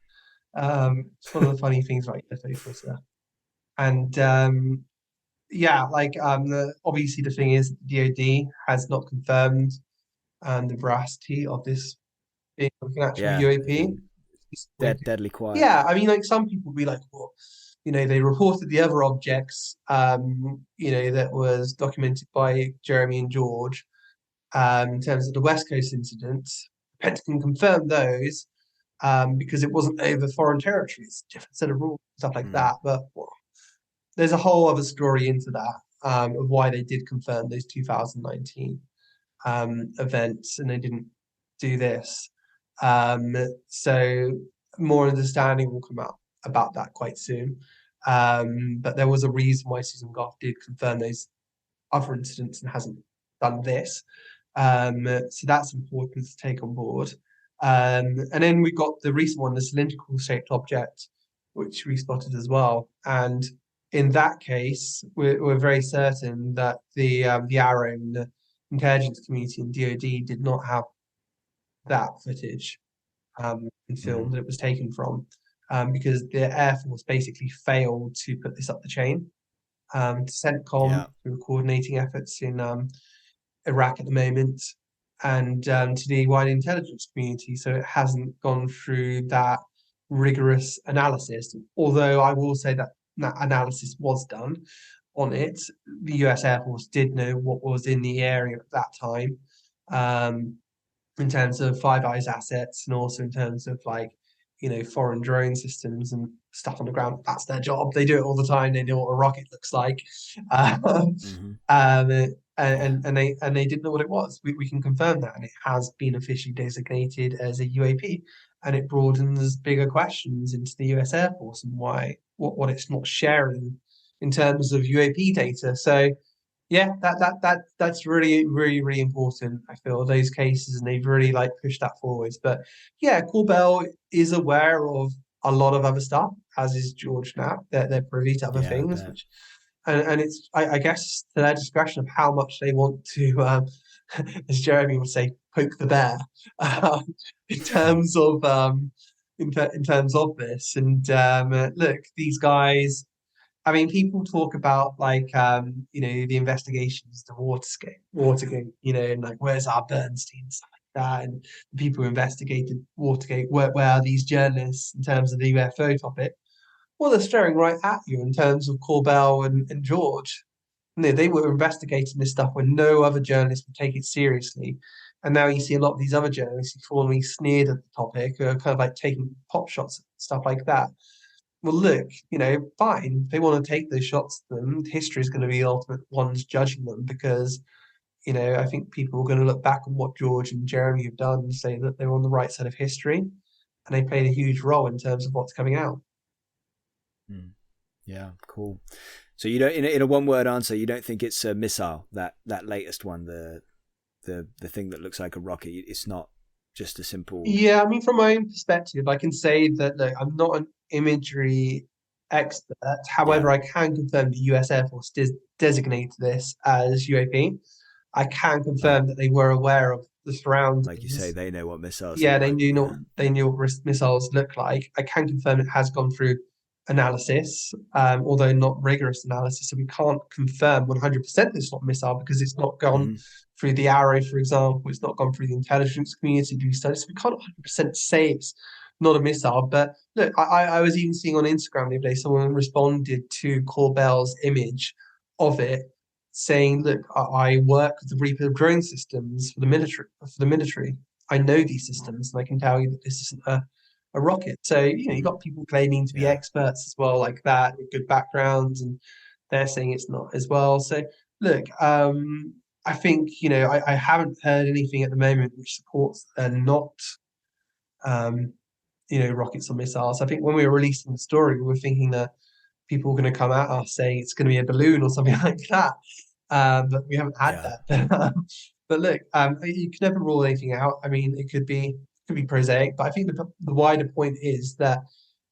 It's one of the funny things about UFO Twitter. And yeah, like obviously the thing is DoD has not confirmed the veracity of this being like an actual yeah, it's UAP. been deadly quiet. Yeah, I mean, like some people be like, well, they reported the other objects, that was documented by Jeremy and George, in terms of the West Coast incident. Pentagon confirmed those, because it wasn't over foreign territories, different set of rules, stuff like Mm, that. But well, there's a whole other story into that, of why they did confirm those 2019 events and they didn't do this. So more understanding will come out about that quite soon. But there was a reason why Susan Goff did confirm those other incidents and hasn't done this. So that's important to take on board. And then we got the recent one, the cylindrical shaped object, which we spotted as well. And in that case, we're very certain that the Arrow and the intelligence community and DoD did not have that footage and film that it was taken from, because the Air Force basically failed to put this up the chain to CENTCOM, Yeah. who are coordinating efforts in Iraq at the moment, and to the wider intelligence community. So it hasn't gone through that rigorous analysis. Although I will say that that analysis was done on it. The US Air Force did know what was in the area at that time, um, in terms of Five Eyes assets, and also in terms of like, foreign drone systems and stuff on the ground. That's their job. They do it all the time. They know what a rocket looks like. Um, Mm-hmm. and, Yeah. and they didn't know what it was. We can confirm that, and it has been officially designated as a UAP, and it broadens bigger questions into the US Air Force and what it's not sharing in terms of UAP data. So yeah, that's really, really, really important. I feel those cases, and they've really like pushed that forwards. But yeah, Corbell is aware of a lot of other stuff, as is George Knapp. They're privy to other Yeah, I things, bet. which and it's I guess to their discretion of how much they want to, as Jeremy would say, poke the bear, um, in terms of in terms of this. And look, these guys. I mean, people talk about like the investigations to Watergate, and like where's our Bernstein and stuff like that, and the people who investigated Watergate, where are these journalists in terms of the UFO topic? Well, they're staring right at you in terms of Corbell and George. They were investigating this stuff when no other journalist would take it seriously. And now you see a lot of these other journalists who formerly sneered at the topic, who are kind of like taking pop shots, stuff like that. Well, look, fine. If they want to take those shots at them, history is going to be the ultimate ones judging them, because, I think people are going to look back on what George and Jeremy have done and say that they're on the right side of history, and they played a huge role in terms of what's coming out. Mm. Yeah, cool. So you don't, in a one-word answer, you don't think it's a missile, that latest one, the thing that looks like a rocket. It's not just a simple. Yeah, I mean, from my own perspective, I can say that look, I'm not an imagery expert. Yeah, However, I can confirm the US Air Force designated this as UAP. I can right. confirm that they were aware of the Like you say, surroundings. they know what missiles Yeah, look they like. knew Yeah. not they knew what missiles look like. I can confirm it has gone through analysis, although not rigorous analysis. So we can't confirm 100% it's not a missile, because it's not gone Mm-hmm. through the Arrow, for example. It's not gone through the intelligence community to do studies. So we can't 100% say it's not a missile. But look, I was even seeing on Instagram the other day, someone responded to Corbell's image of it, saying, "Look, I work with the Reaper drone systems for the military. For the military, I know these systems, and I can tell you that this isn't a rocket." So, you got people claiming to be Yeah. experts as well, like that, with good backgrounds, and they're saying it's not as well. So, look, I think, I haven't heard anything at the moment which supports they're not, um, rockets or missiles. I think when we were releasing the story, we were thinking that people were going to come at us saying it's going to be a balloon or something like that. But we haven't had Yeah. that. But look, you can never rule anything out. I mean, it could be prosaic, but I think the wider point is that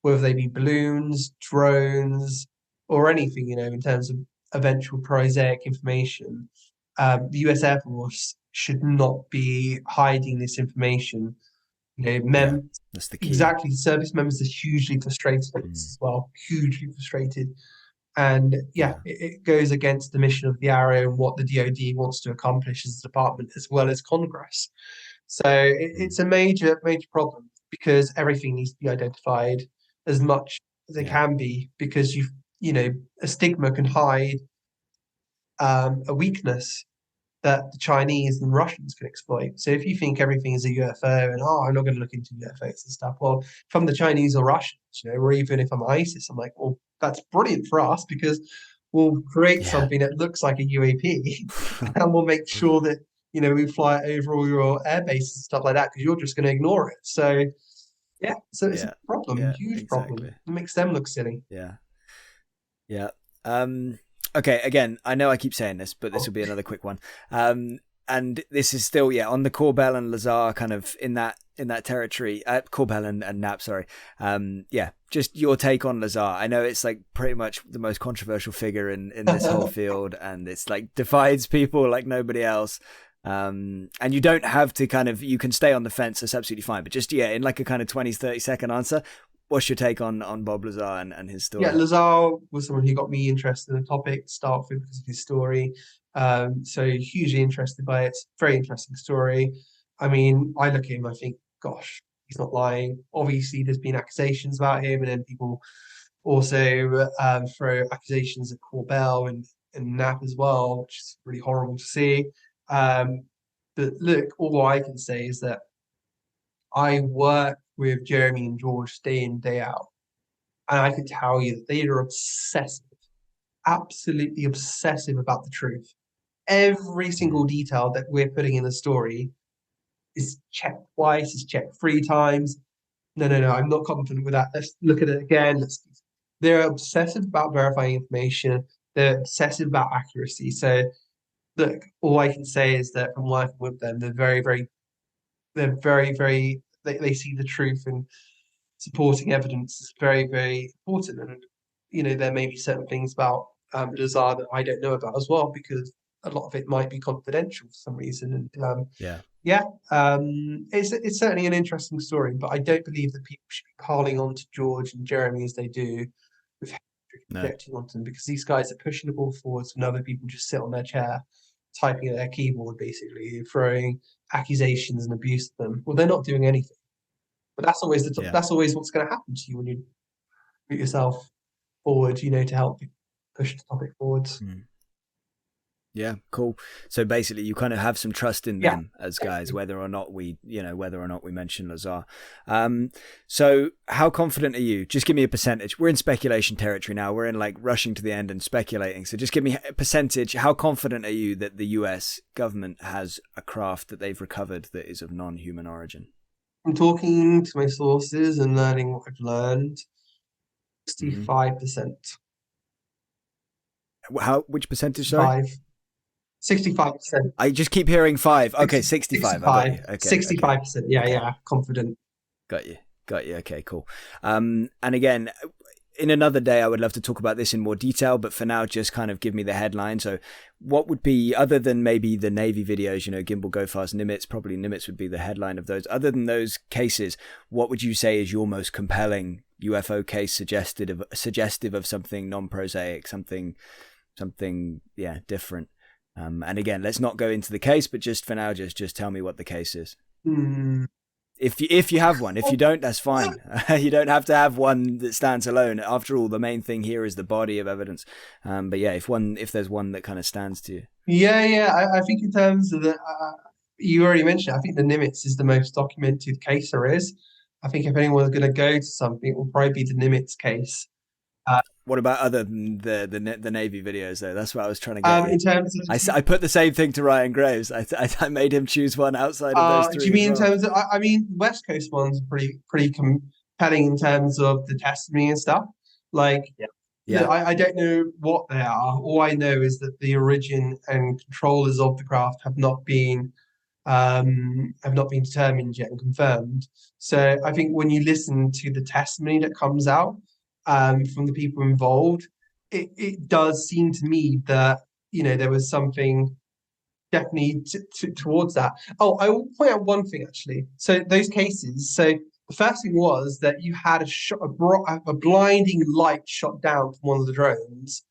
whether they be balloons, drones, or anything, in terms of eventual prosaic information, the US Air Force should not be hiding this information. Yeah. Mem That's the key. Exactly, service members are hugely frustrated with Mm. this as well, hugely frustrated. And yeah, Yeah. it goes against the mission of the Arrow and what the DoD wants to accomplish as a department, as well as Congress. So Mm. it's a major, major problem, because everything needs to be identified as much as it Yeah. can be, because a stigma can hide a weakness that the Chinese and Russians can exploit. So if you think everything is a UFO and I'm not going to look into UFOs and stuff, well, from the Chinese or Russians, or even if I'm ISIS, I'm like, well, that's brilliant for us, because we'll create Yeah. something that looks like a UAP, and we'll make sure that we fly it over all your air bases and stuff like that, because you're just going to ignore it. So yeah, so it's a Yeah. problem, Yeah. huge problem. Exactly. It makes them look silly. Yeah. Yeah. Um. Okay, again, I know I keep saying this, but this Oh, will be another quick one. And this is still, yeah, on the Corbell and Lazar kind of in that territory. Corbell and Knapp, sorry. Yeah, just your take on Lazar. I know it's like pretty much the most controversial figure in this whole field, and it's like divides people like nobody else. And you don't have to kind of, you can stay on the fence. That's absolutely fine. But just, yeah, in like a kind of 20, 30-second answer, what's your take on Bob Lazar and his yeah, story? Lazar was someone who got me interested in the topic to start with because of his story. So hugely interested by it. Very interesting story. I mean, I look at him, I think, gosh, he's not lying. Obviously, there's been accusations about him, and then people also throw accusations at Corbell and Knapp as well, which is really horrible to see. Um, but look, all I can say is that I work with Jeremy and George day in, day out. And I can tell you that they are obsessive, absolutely obsessive about the truth. Every Mm. single detail that we're putting in the story is checked twice, is checked 3 times. No, no, no, I'm not confident with that. Let's look at it again. They're obsessive about verifying information. They're obsessive about accuracy. So, look, all I can say is that from working with them, they see the truth, and supporting evidence is very, very important. And, there may be certain things about Lazar that I don't know about as well, because a lot of it might be confidential for some reason. And Yeah, yeah, it's certainly an interesting story, but I don't believe that people should be piling on to George and Jeremy as they do, with no, projecting onto them, because these guys are pushing the ball forwards when other people just sit on their chair, typing at their keyboard, basically throwing accusations and abuse at them. Well, they're not doing anything. But yeah. that's always what's going to happen to you when you put yourself forward, to help push the topic forwards. Mm. Yeah, cool. So basically, you kind of have some trust in Yeah. them as guys, whether or not whether or not we mention Lazar. So how confident are you? Just give me a percentage. We're in speculation territory now. We're in like rushing to the end and speculating. So just give me a percentage. How confident are you that the US government has a craft that they've recovered that is of non-human origin? I'm talking to my sources and learning what I've learned. Mm-hmm. 65%. Which percentage? Sorry, 65. 65%. I just keep hearing five. Okay, 65. I got 65. you. Okay, okay, 65%. Yeah, okay. yeah. Confident. Got you. Got you. Okay, cool. And again, in another day, I would love to talk about this in more detail, but for now, just kind of give me the headline. So, what would be, other than maybe the Navy videos, Gimbal, Go Fast, Nimitz, probably Nimitz would be the headline of those. Other than those cases, what would you say is your most compelling UFO case suggestive of something non-prosaic, something, yeah, different? And again, let's not go into the case, but just for now, just tell me what the case is. Hmm. If you have one. If you don't, that's fine. You don't have to have one that stands alone. After all, the main thing here is the body of evidence. But yeah, if there's one that kind of stands to you. Yeah, yeah. I think in terms of you already mentioned, I think the Nimitz is the most documented case there is. I think if anyone's going to go to something, it will probably be the Nimitz case. Uh, What about other than the Navy videos though? That's what I was trying to get you. in terms of, I put the same thing to Ryan Graves. I made him choose one outside of those do you three as mean in well. terms of? I mean, West Coast ones are pretty compelling in terms of the testimony and stuff. Like, yeah. Look, Yeah, I don't know what they are. All I know is that the origin and controllers of the craft have not been determined yet and confirmed. So I think when you listen to the testimony that comes out from the people involved, it does seem to me that there was something definitely towards that. Oh, I will point out one thing actually. So those cases. So the first thing was that you had a blinding light shot down from one of the drones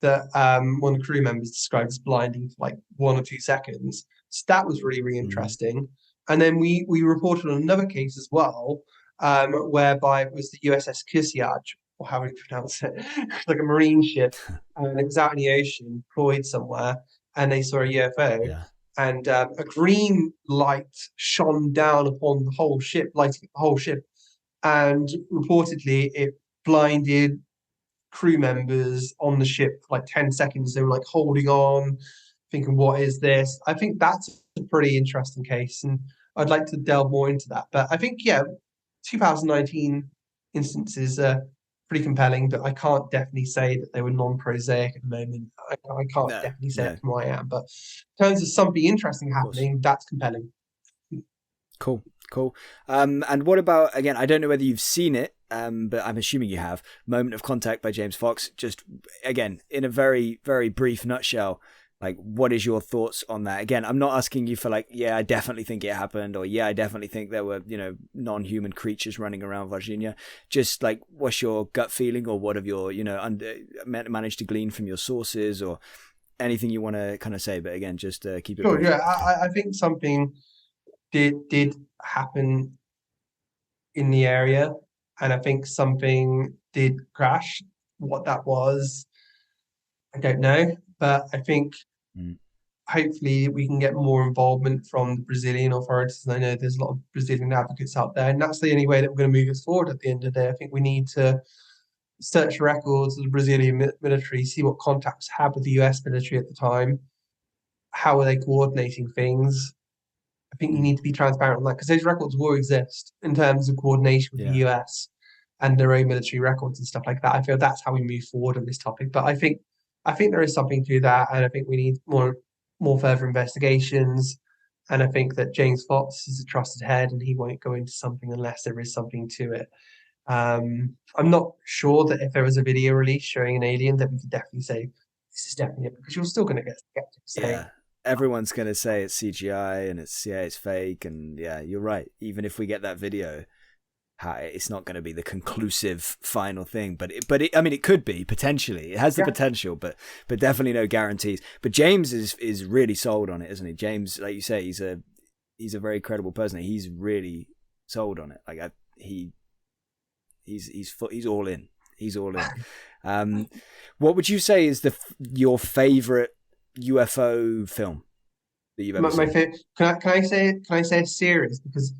that one of the crew members described as blinding for like 1 or 2 seconds. So that was really, really mm-hmm. interesting. And then we reported on another case as well, whereby it was the USS Kusiaj, or how would you pronounce it? Like a marine ship, and it was out in the ocean, deployed somewhere, and they saw a UFO. Yeah, And a green light shone down upon the whole ship, lighting up the whole ship. And reportedly, it blinded crew members on the ship for like 10 seconds. They were like holding on, thinking, what is this? I think that's a pretty interesting case. And I'd like to delve more into that. But I think, yeah, 2019 instances are pretty compelling, but I can't definitely say that they were non-prosaic at the moment. I can't No, definitely say no, it of from where I am, but in terms of something interesting course. happening, that's compelling. Cool, cool. And what about, again, I don't know whether you've seen it, but I'm assuming you have, Moment of Contact by James Fox. Just, again, in a very, very brief nutshell, like, what is your thoughts on that? Again, I'm not asking you for like, yeah, I definitely think it happened, or yeah, I definitely think there were, non-human creatures running around Varginha. Just like, what's your gut feeling, or what have your, managed to glean from your sources, or anything you want to kind of say? But again, just keep it Sure, brief. yeah, I think something did happen in the area, and I think something did crash. What that was, I don't know, but I think Mm. hopefully we can get more involvement from the Brazilian authorities. And I know there's a lot of Brazilian advocates out there, and that's the only way that we're going to move us forward at the end of the day. I think we need to search records of the Brazilian military, see what contacts had with the US military at the time, how are they coordinating things. I think you Mm. need to be transparent on that because those records will exist in terms of coordination with the Yeah. US and their own military records and stuff like that. I feel that's how we move forward on this topic. But I think there is something to that, and I think we need more further investigations. And I think that James Fox is a trusted head, and he won't go into something unless there is something to it. I'm not sure that if there was a video release showing an alien, that we could definitely say this is definitely it, because you're still going to get skeptics saying, Yeah. Everyone's going to say it's CGI and it's fake. And yeah, you're right. Even if we get that video, it's not going to be the conclusive final thing. I mean, it could be potentially. It has the yeah, potential, but definitely no guarantees. But James is really sold on it, isn't he? James, like you say, he's a very credible person. He's really sold on it. Like he's all in. He's all in. What would you say is your favorite UFO film that you've ever my seen? favorite. Can I say a series because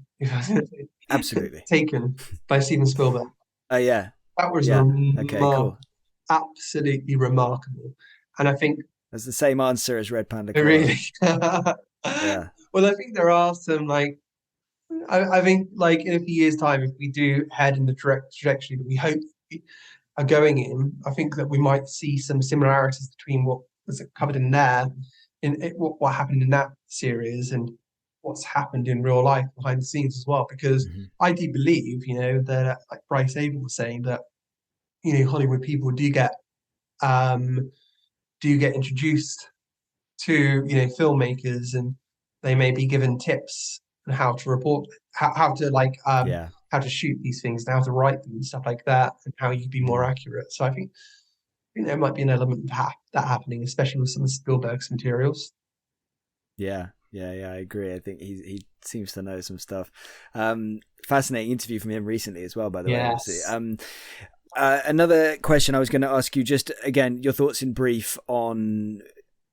Absolutely. Taken by Steven Spielberg. Oh yeah, That was yeah. Okay, cool. absolutely remarkable, and I think That's the same answer as Red Panda it Koala. really. Yeah. Well, I think there are some like I think like in a few years' time, if we do head in the direct trajectory that we hope we are going in, I think that we might see some similarities between what was covered in there, what happened in that series, and what's happened in real life behind the scenes as well. Because Mm-hmm. I do believe, that like Bryce Abel was saying that, Hollywood people um, do get introduced to filmmakers, and they may be given tips on how to report, how to Yeah. how to shoot these things and how to write them and stuff like that, and how you can be more Mm. accurate. So I think there might be an element of that happening, especially with some of Spielberg's materials. Yeah. Yeah. Yeah. I agree. I think he seems to know some stuff. Fascinating interview from him recently as well, by the way. Obviously. Yes. Another question I was going to ask you, just again, your thoughts in brief on,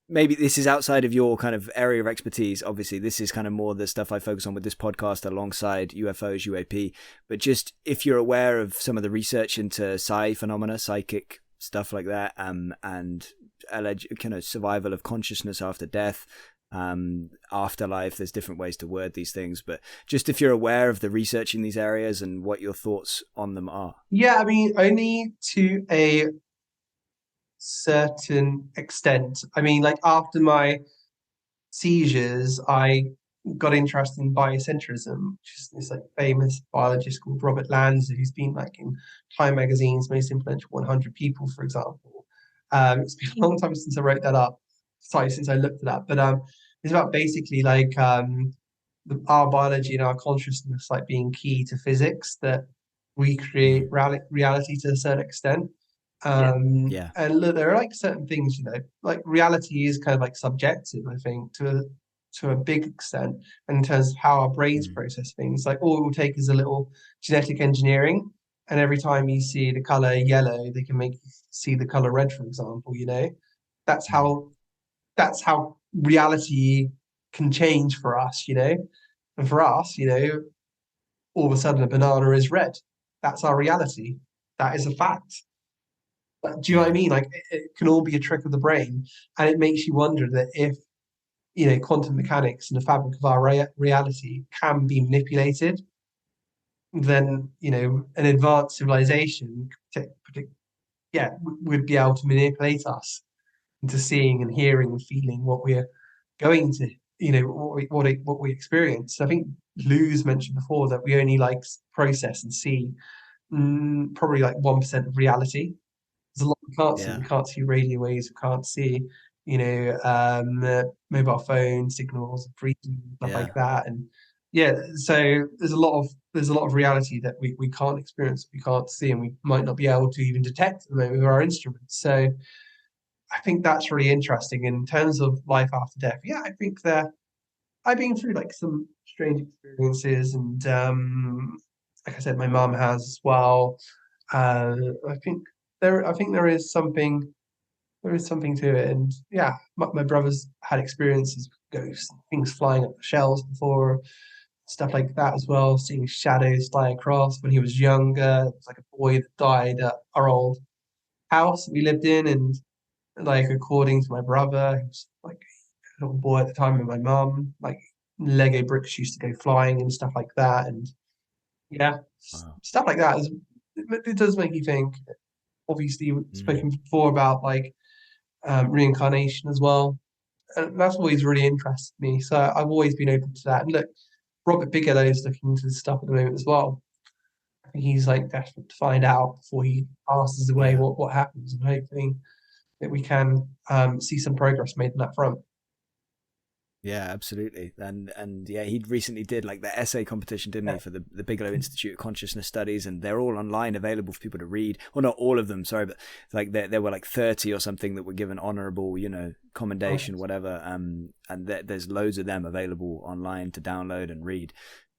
maybe this is outside of your kind of area of expertise. Obviously, this is kind of more the stuff I focus on with this podcast alongside UFOs, UAP. But just if you're aware of some of the research into psi phenomena, psychic stuff like that, and alleged kind of survival of consciousness after death, afterlife. There's different ways to word these things, but just if you're aware of the research in these areas and what your thoughts on them are. Yeah, I mean, only to a certain extent. I mean, like after my seizures, I got interested in biocentrism, which is this like famous biologist called Robert Lanza, who's been like in Time magazine's most influential 100 people, for example. It's been a long time since I wrote that up. Sorry, since I looked it up, but it's about basically like our biology and our consciousness like being key to physics, that we create Mm. reality to a certain extent. Yeah. And look, there are like certain things, like reality is kind of like subjective, I think, to a big extent, and in terms of how our brains Mm. process things. Like all it will take is a little genetic engineering, and every time you see the color yellow, they can make you see the color red, for example. That's Mm. how that's how reality can change for us. And for us, all of a sudden a banana is red. That's our reality. That is a fact. But do you know what I Yeah. mean? Like it can all be a trick of the brain, and it makes you wonder that if quantum mechanics and the fabric of our reality can be manipulated, then an advanced civilization would be able to manipulate us into seeing and hearing and feeling what we're going to, what we experience. I think Lou's mentioned before that we only like process and see probably like 1% of reality. There's a lot we can't see. Yeah. We can't see radio waves. We can't see, mobile phone signals, freezing, stuff Yeah. like that. And yeah, so there's a lot of reality that we can't experience, we can't see, and we might not be able to even detect at the moment with our instruments. So I think that's really interesting in terms of life after death. Yeah, I think that I've been through like some strange experiences, and like I said, my mum has as well. Uh, I think I think there is something to it, and yeah, my brother's had experiences with ghosts, things flying up the shelves before, stuff like that as well. Seeing shadows fly across when he was younger. It was like a boy that died at our old house we lived in, and like according to my brother, he was like a little boy at the time with my mum, like Lego bricks used to go flying and stuff like that, and yeah, Wow. stuff like that it does make you think. Obviously, we've Mm. spoken before about like reincarnation as well, and that's always really interested me. So I've always been open to that. And look, Robert Bigelow is looking into this stuff at the moment as well. I think he's like desperate to find out before he passes away Yeah. what happens, and hopefully that we can see some progress made in that front. Yeah, absolutely. And yeah, he recently did like the essay competition, didn't he, for the Bigelow Institute of Consciousness Studies, and they're all online, available for people to read. Well, not all of them, sorry, but like there were like 30 or something that were given honorable, commendation, whatever. And there's loads of them available online to download and read.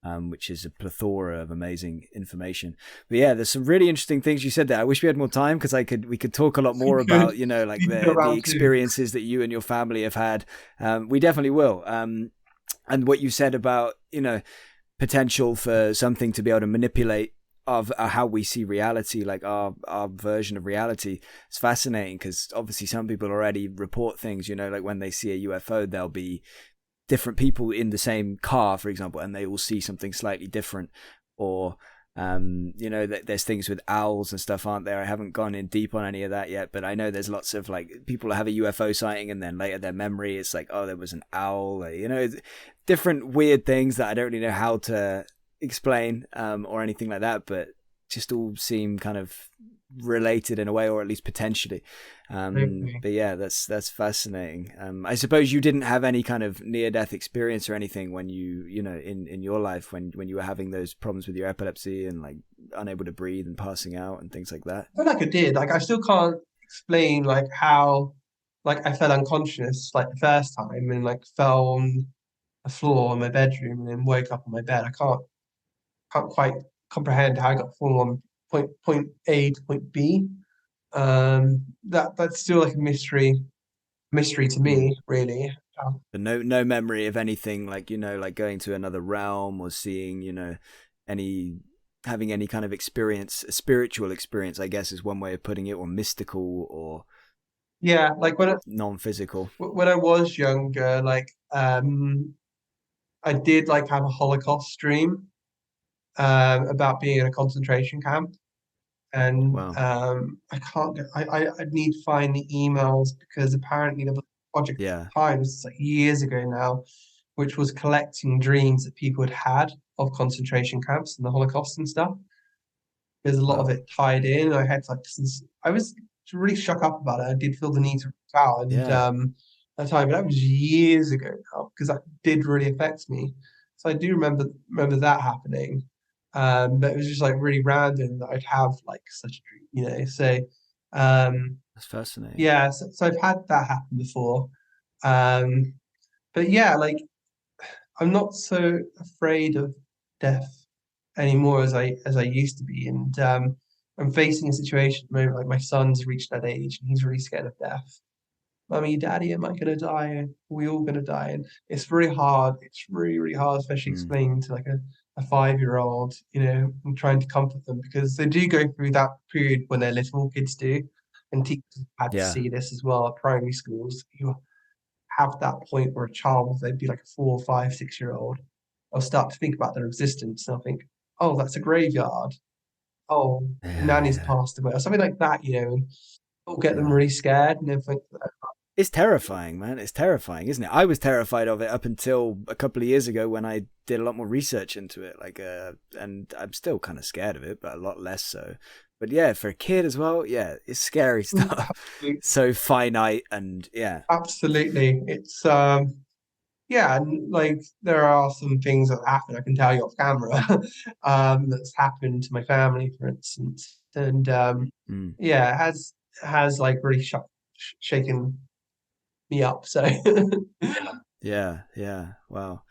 Which is a plethora of amazing information. But yeah, there's some really interesting things you said there. I wish we had more time because we could talk a lot more Good. about like We can go the around too. experiences that you and your family have had. We definitely will. And what you said about potential for something to be able to manipulate of how we see reality, like our version of reality, it's fascinating because obviously some people already report things. Like when they see a UFO, they'll be different people in the same car, for example, and they all see something slightly different. Or there's things with owls and stuff, aren't there? I haven't gone in deep on any of that yet, but I know there's lots of like people have a UFO sighting and then later their memory it's like, oh, there was an owl, different weird things that I don't really know how to explain or anything like that, but just all seem kind of related in a way, or at least potentially. Hopefully. But yeah, that's fascinating. I suppose you didn't have any kind of near-death experience or anything when in your life when you were having those problems with your epilepsy and like unable to breathe and passing out and things like that. I feel like I did. Like I still can't explain like how like I fell unconscious like the first time and like fell on the floor in my bedroom and then woke up on my bed. I can't quite comprehend how I got from point A to point B. That's still like a mystery to Mm. me, really. But no memory of anything like like going to another realm or seeing any having any kind of experience, a spiritual experience, I guess is one way of putting it, or mystical or Yeah, like non-physical. when I was younger, like I did like have a Holocaust dream about being in a concentration camp, and Wow. I can't get. I'd need to find the emails because apparently there was a project Yeah. at the time, this is like years ago now, which was collecting dreams that people had of concentration camps and the Holocaust and stuff. There's a lot of Wow. it tied in. I had like since I was really shook up about it. I did feel the need to reach out, and Yeah. that time, but that was years ago now because that did really affect me. So I do remember that happening. But it was just like really random that I'd have like such a dream. So That's fascinating. yeah, so I've had that happen before. Um, but yeah, like I'm not so afraid of death anymore as I used to be, and I'm facing a situation at the moment like my son's reached that age and he's really scared of death. Mummy, Daddy, am I gonna die? Are we all gonna die? And it's very hard. It's really, really hard, especially Mm. explaining to like a 5-year-old, and trying to comfort them because they do go through that period when they're little, kids do. And teachers had to Yeah. see this as well at primary schools. You have that point where a child, they'd be like a 4, 5, 6-year-old, they'll start to think about their existence. And I think oh, that's a graveyard. Oh, Yeah, Nanny's yeah, passed away, or something like that, and it'll get them yeah. really scared and everything. It's terrifying, man. It's terrifying, isn't it? I was terrified of it up until a couple of years ago when I did a lot more research into it. And I'm still kind of scared of it, but a lot less so. But yeah, for a kid as well, yeah, it's scary stuff. So finite and yeah. Absolutely. It's yeah, and like there are some things that happen, I can tell you off camera, that's happened to my family, for instance. And Mm. yeah, it has like really shaken me up. So Yeah, yeah. Wow.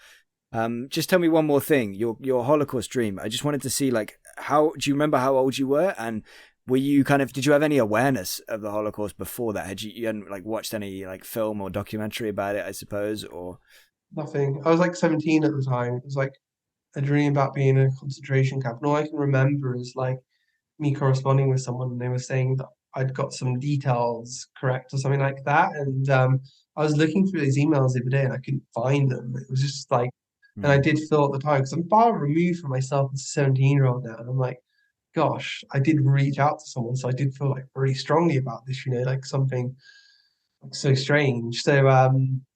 Just tell me one more thing. Your Holocaust dream. I just wanted to see like how do you remember how old you were, and were you did you have any awareness of the Holocaust before that? You hadn't like watched any like film or documentary about it, I suppose, or nothing. I was like 17 at the time. It was like a dream about being in a concentration camp. And all I can remember is like me corresponding with someone and they were saying that I'd got some details correct or something like that. And I was looking through these emails the other day and I couldn't find them. It was just like, and I mm, did feel at the time, because I'm far removed from myself as a 17-year-old now. And I'm like, gosh, I did reach out to someone. So I did feel like really strongly about this, like something so strange. So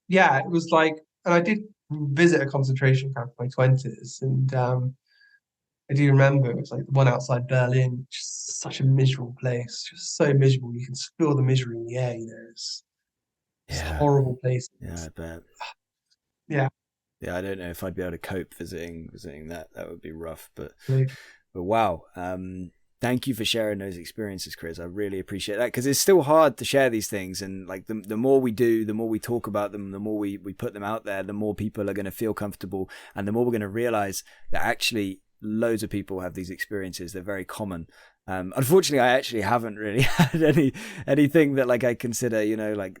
yeah, it was like, and I did visit a concentration camp in my 20s. And I do remember it was like the one outside Berlin, just such a miserable place, just so miserable. You can feel the misery in the air, it's a yeah, horrible place. yeah, I bet. Yeah. Yeah, I don't know if I'd be able to cope visiting that. That would be rough, Like, but wow. Thank you for sharing those experiences, Chris. I really appreciate that because it's still hard to share these things. And like the more we do, the more we talk about them, the more we put them out there, the more people are going to feel comfortable. And the more we're going to realize that actually loads of people have these experiences. They're very common. Unfortunately, I actually haven't really had anything that like I consider, like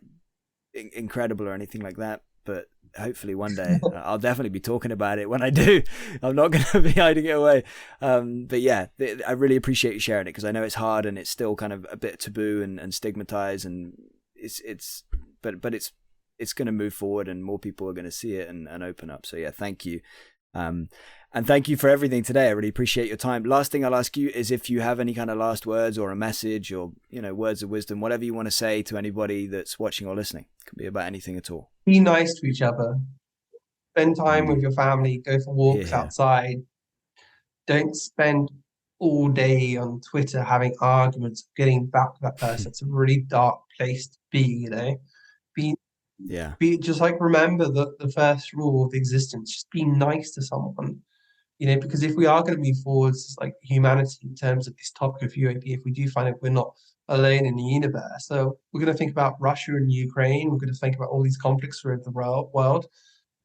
incredible or anything like that. But hopefully one day I'll definitely be talking about it when I do. I'm not going to be hiding it away. But yeah, I really appreciate you sharing it because I know it's hard and it's still kind of a bit taboo and stigmatized, and but it's going to move forward and more people are going to see it and open up. So yeah, thank you. And thank you for everything today. I really appreciate your time. Last thing I'll ask you is if you have any kind of last words or a message or, words of wisdom, whatever you want to say to anybody that's watching or listening. It could be about anything at all. be nice to each other. Spend time with your family. Go for Hear, walks hear. outside. Don't spend all day on Twitter having arguments, getting back to that person. It's a really dark place to be. Be Yeah, be just like remember the first rule of existence. Just be nice to someone. Because if we are going to move forwards as like humanity in terms of this topic of UAP, if we do find out we're not alone in the universe, so we're going to think about Russia and Ukraine. We're going to think about all these conflicts throughout the world.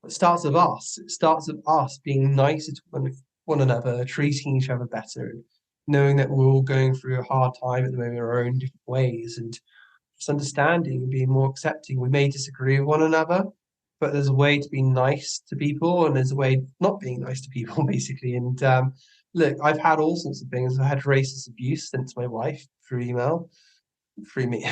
It starts with us. It starts with us being nicer to one another, treating each other better, and knowing that we're all going through a hard time at the moment in our own different ways, and just understanding and being more accepting. We may disagree with one another, but there's a way to be nice to people, and there's a way not being nice to people, basically. And look, I've had all sorts of things. I had racist abuse sent to my wife through email, through me,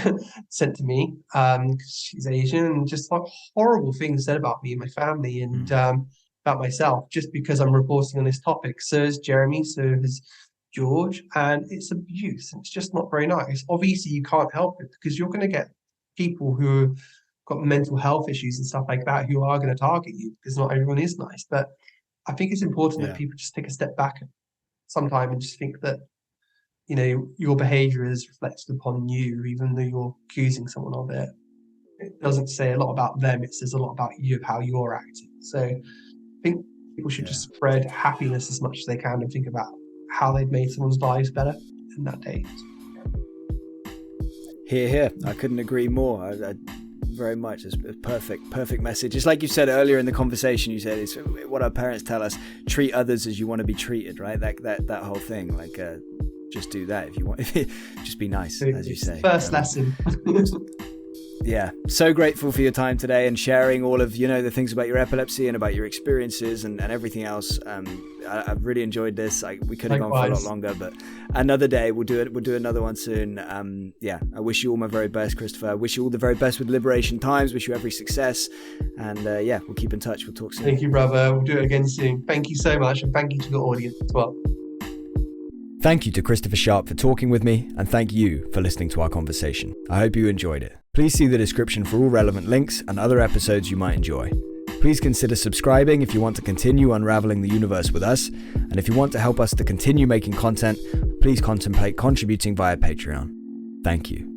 sent to me, because she's Asian, and just like horrible things said about me and my family, and mm, about myself, just because I'm reporting on this topic. So is Jeremy, so is George, and it's abuse. And it's just not very nice. Obviously, you can't help it because you're going to get people who have got mental health issues and stuff like that who are going to target you because not everyone is nice. But I think it's important that yeah, people just take a step back sometime and just think that your behavior is reflected upon you, even though you're accusing someone of it. It doesn't say a lot about them, it says a lot about you, how you're acting. So I think people should yeah. just spread happiness as much as they can and think about how they've made someone's lives better in that day. Hear, hear. I couldn't agree more. I very much. It's a perfect message. It's like you said earlier in the conversation. You said it's what our parents tell us: treat others as you want to be treated. Right? That whole thing. Like, just do that if you want. Just be nice, So as you it's the say. first lesson. Yeah, so grateful for your time today and sharing all of the things about your epilepsy and about your experiences and everything else. I've really enjoyed this. We could have gone for a lot longer, but another day we'll do it. We'll do another one soon. Yeah, I wish you all my very best, Christopher. I wish you all the very best with Liberation Times. Wish you every success, and yeah, we'll keep in touch. We'll talk soon. Thank you, brother. We'll do it again soon. Thank you so much, and thank you to the audience as well. Thank you to Christopher Sharp for talking with me, and thank you for listening to our conversation. I hope you enjoyed it. Please see the description for all relevant links and other episodes you might enjoy. Please consider subscribing if you want to continue unraveling the universe with us, and if you want to help us to continue making content, please contemplate contributing via Patreon. Thank you.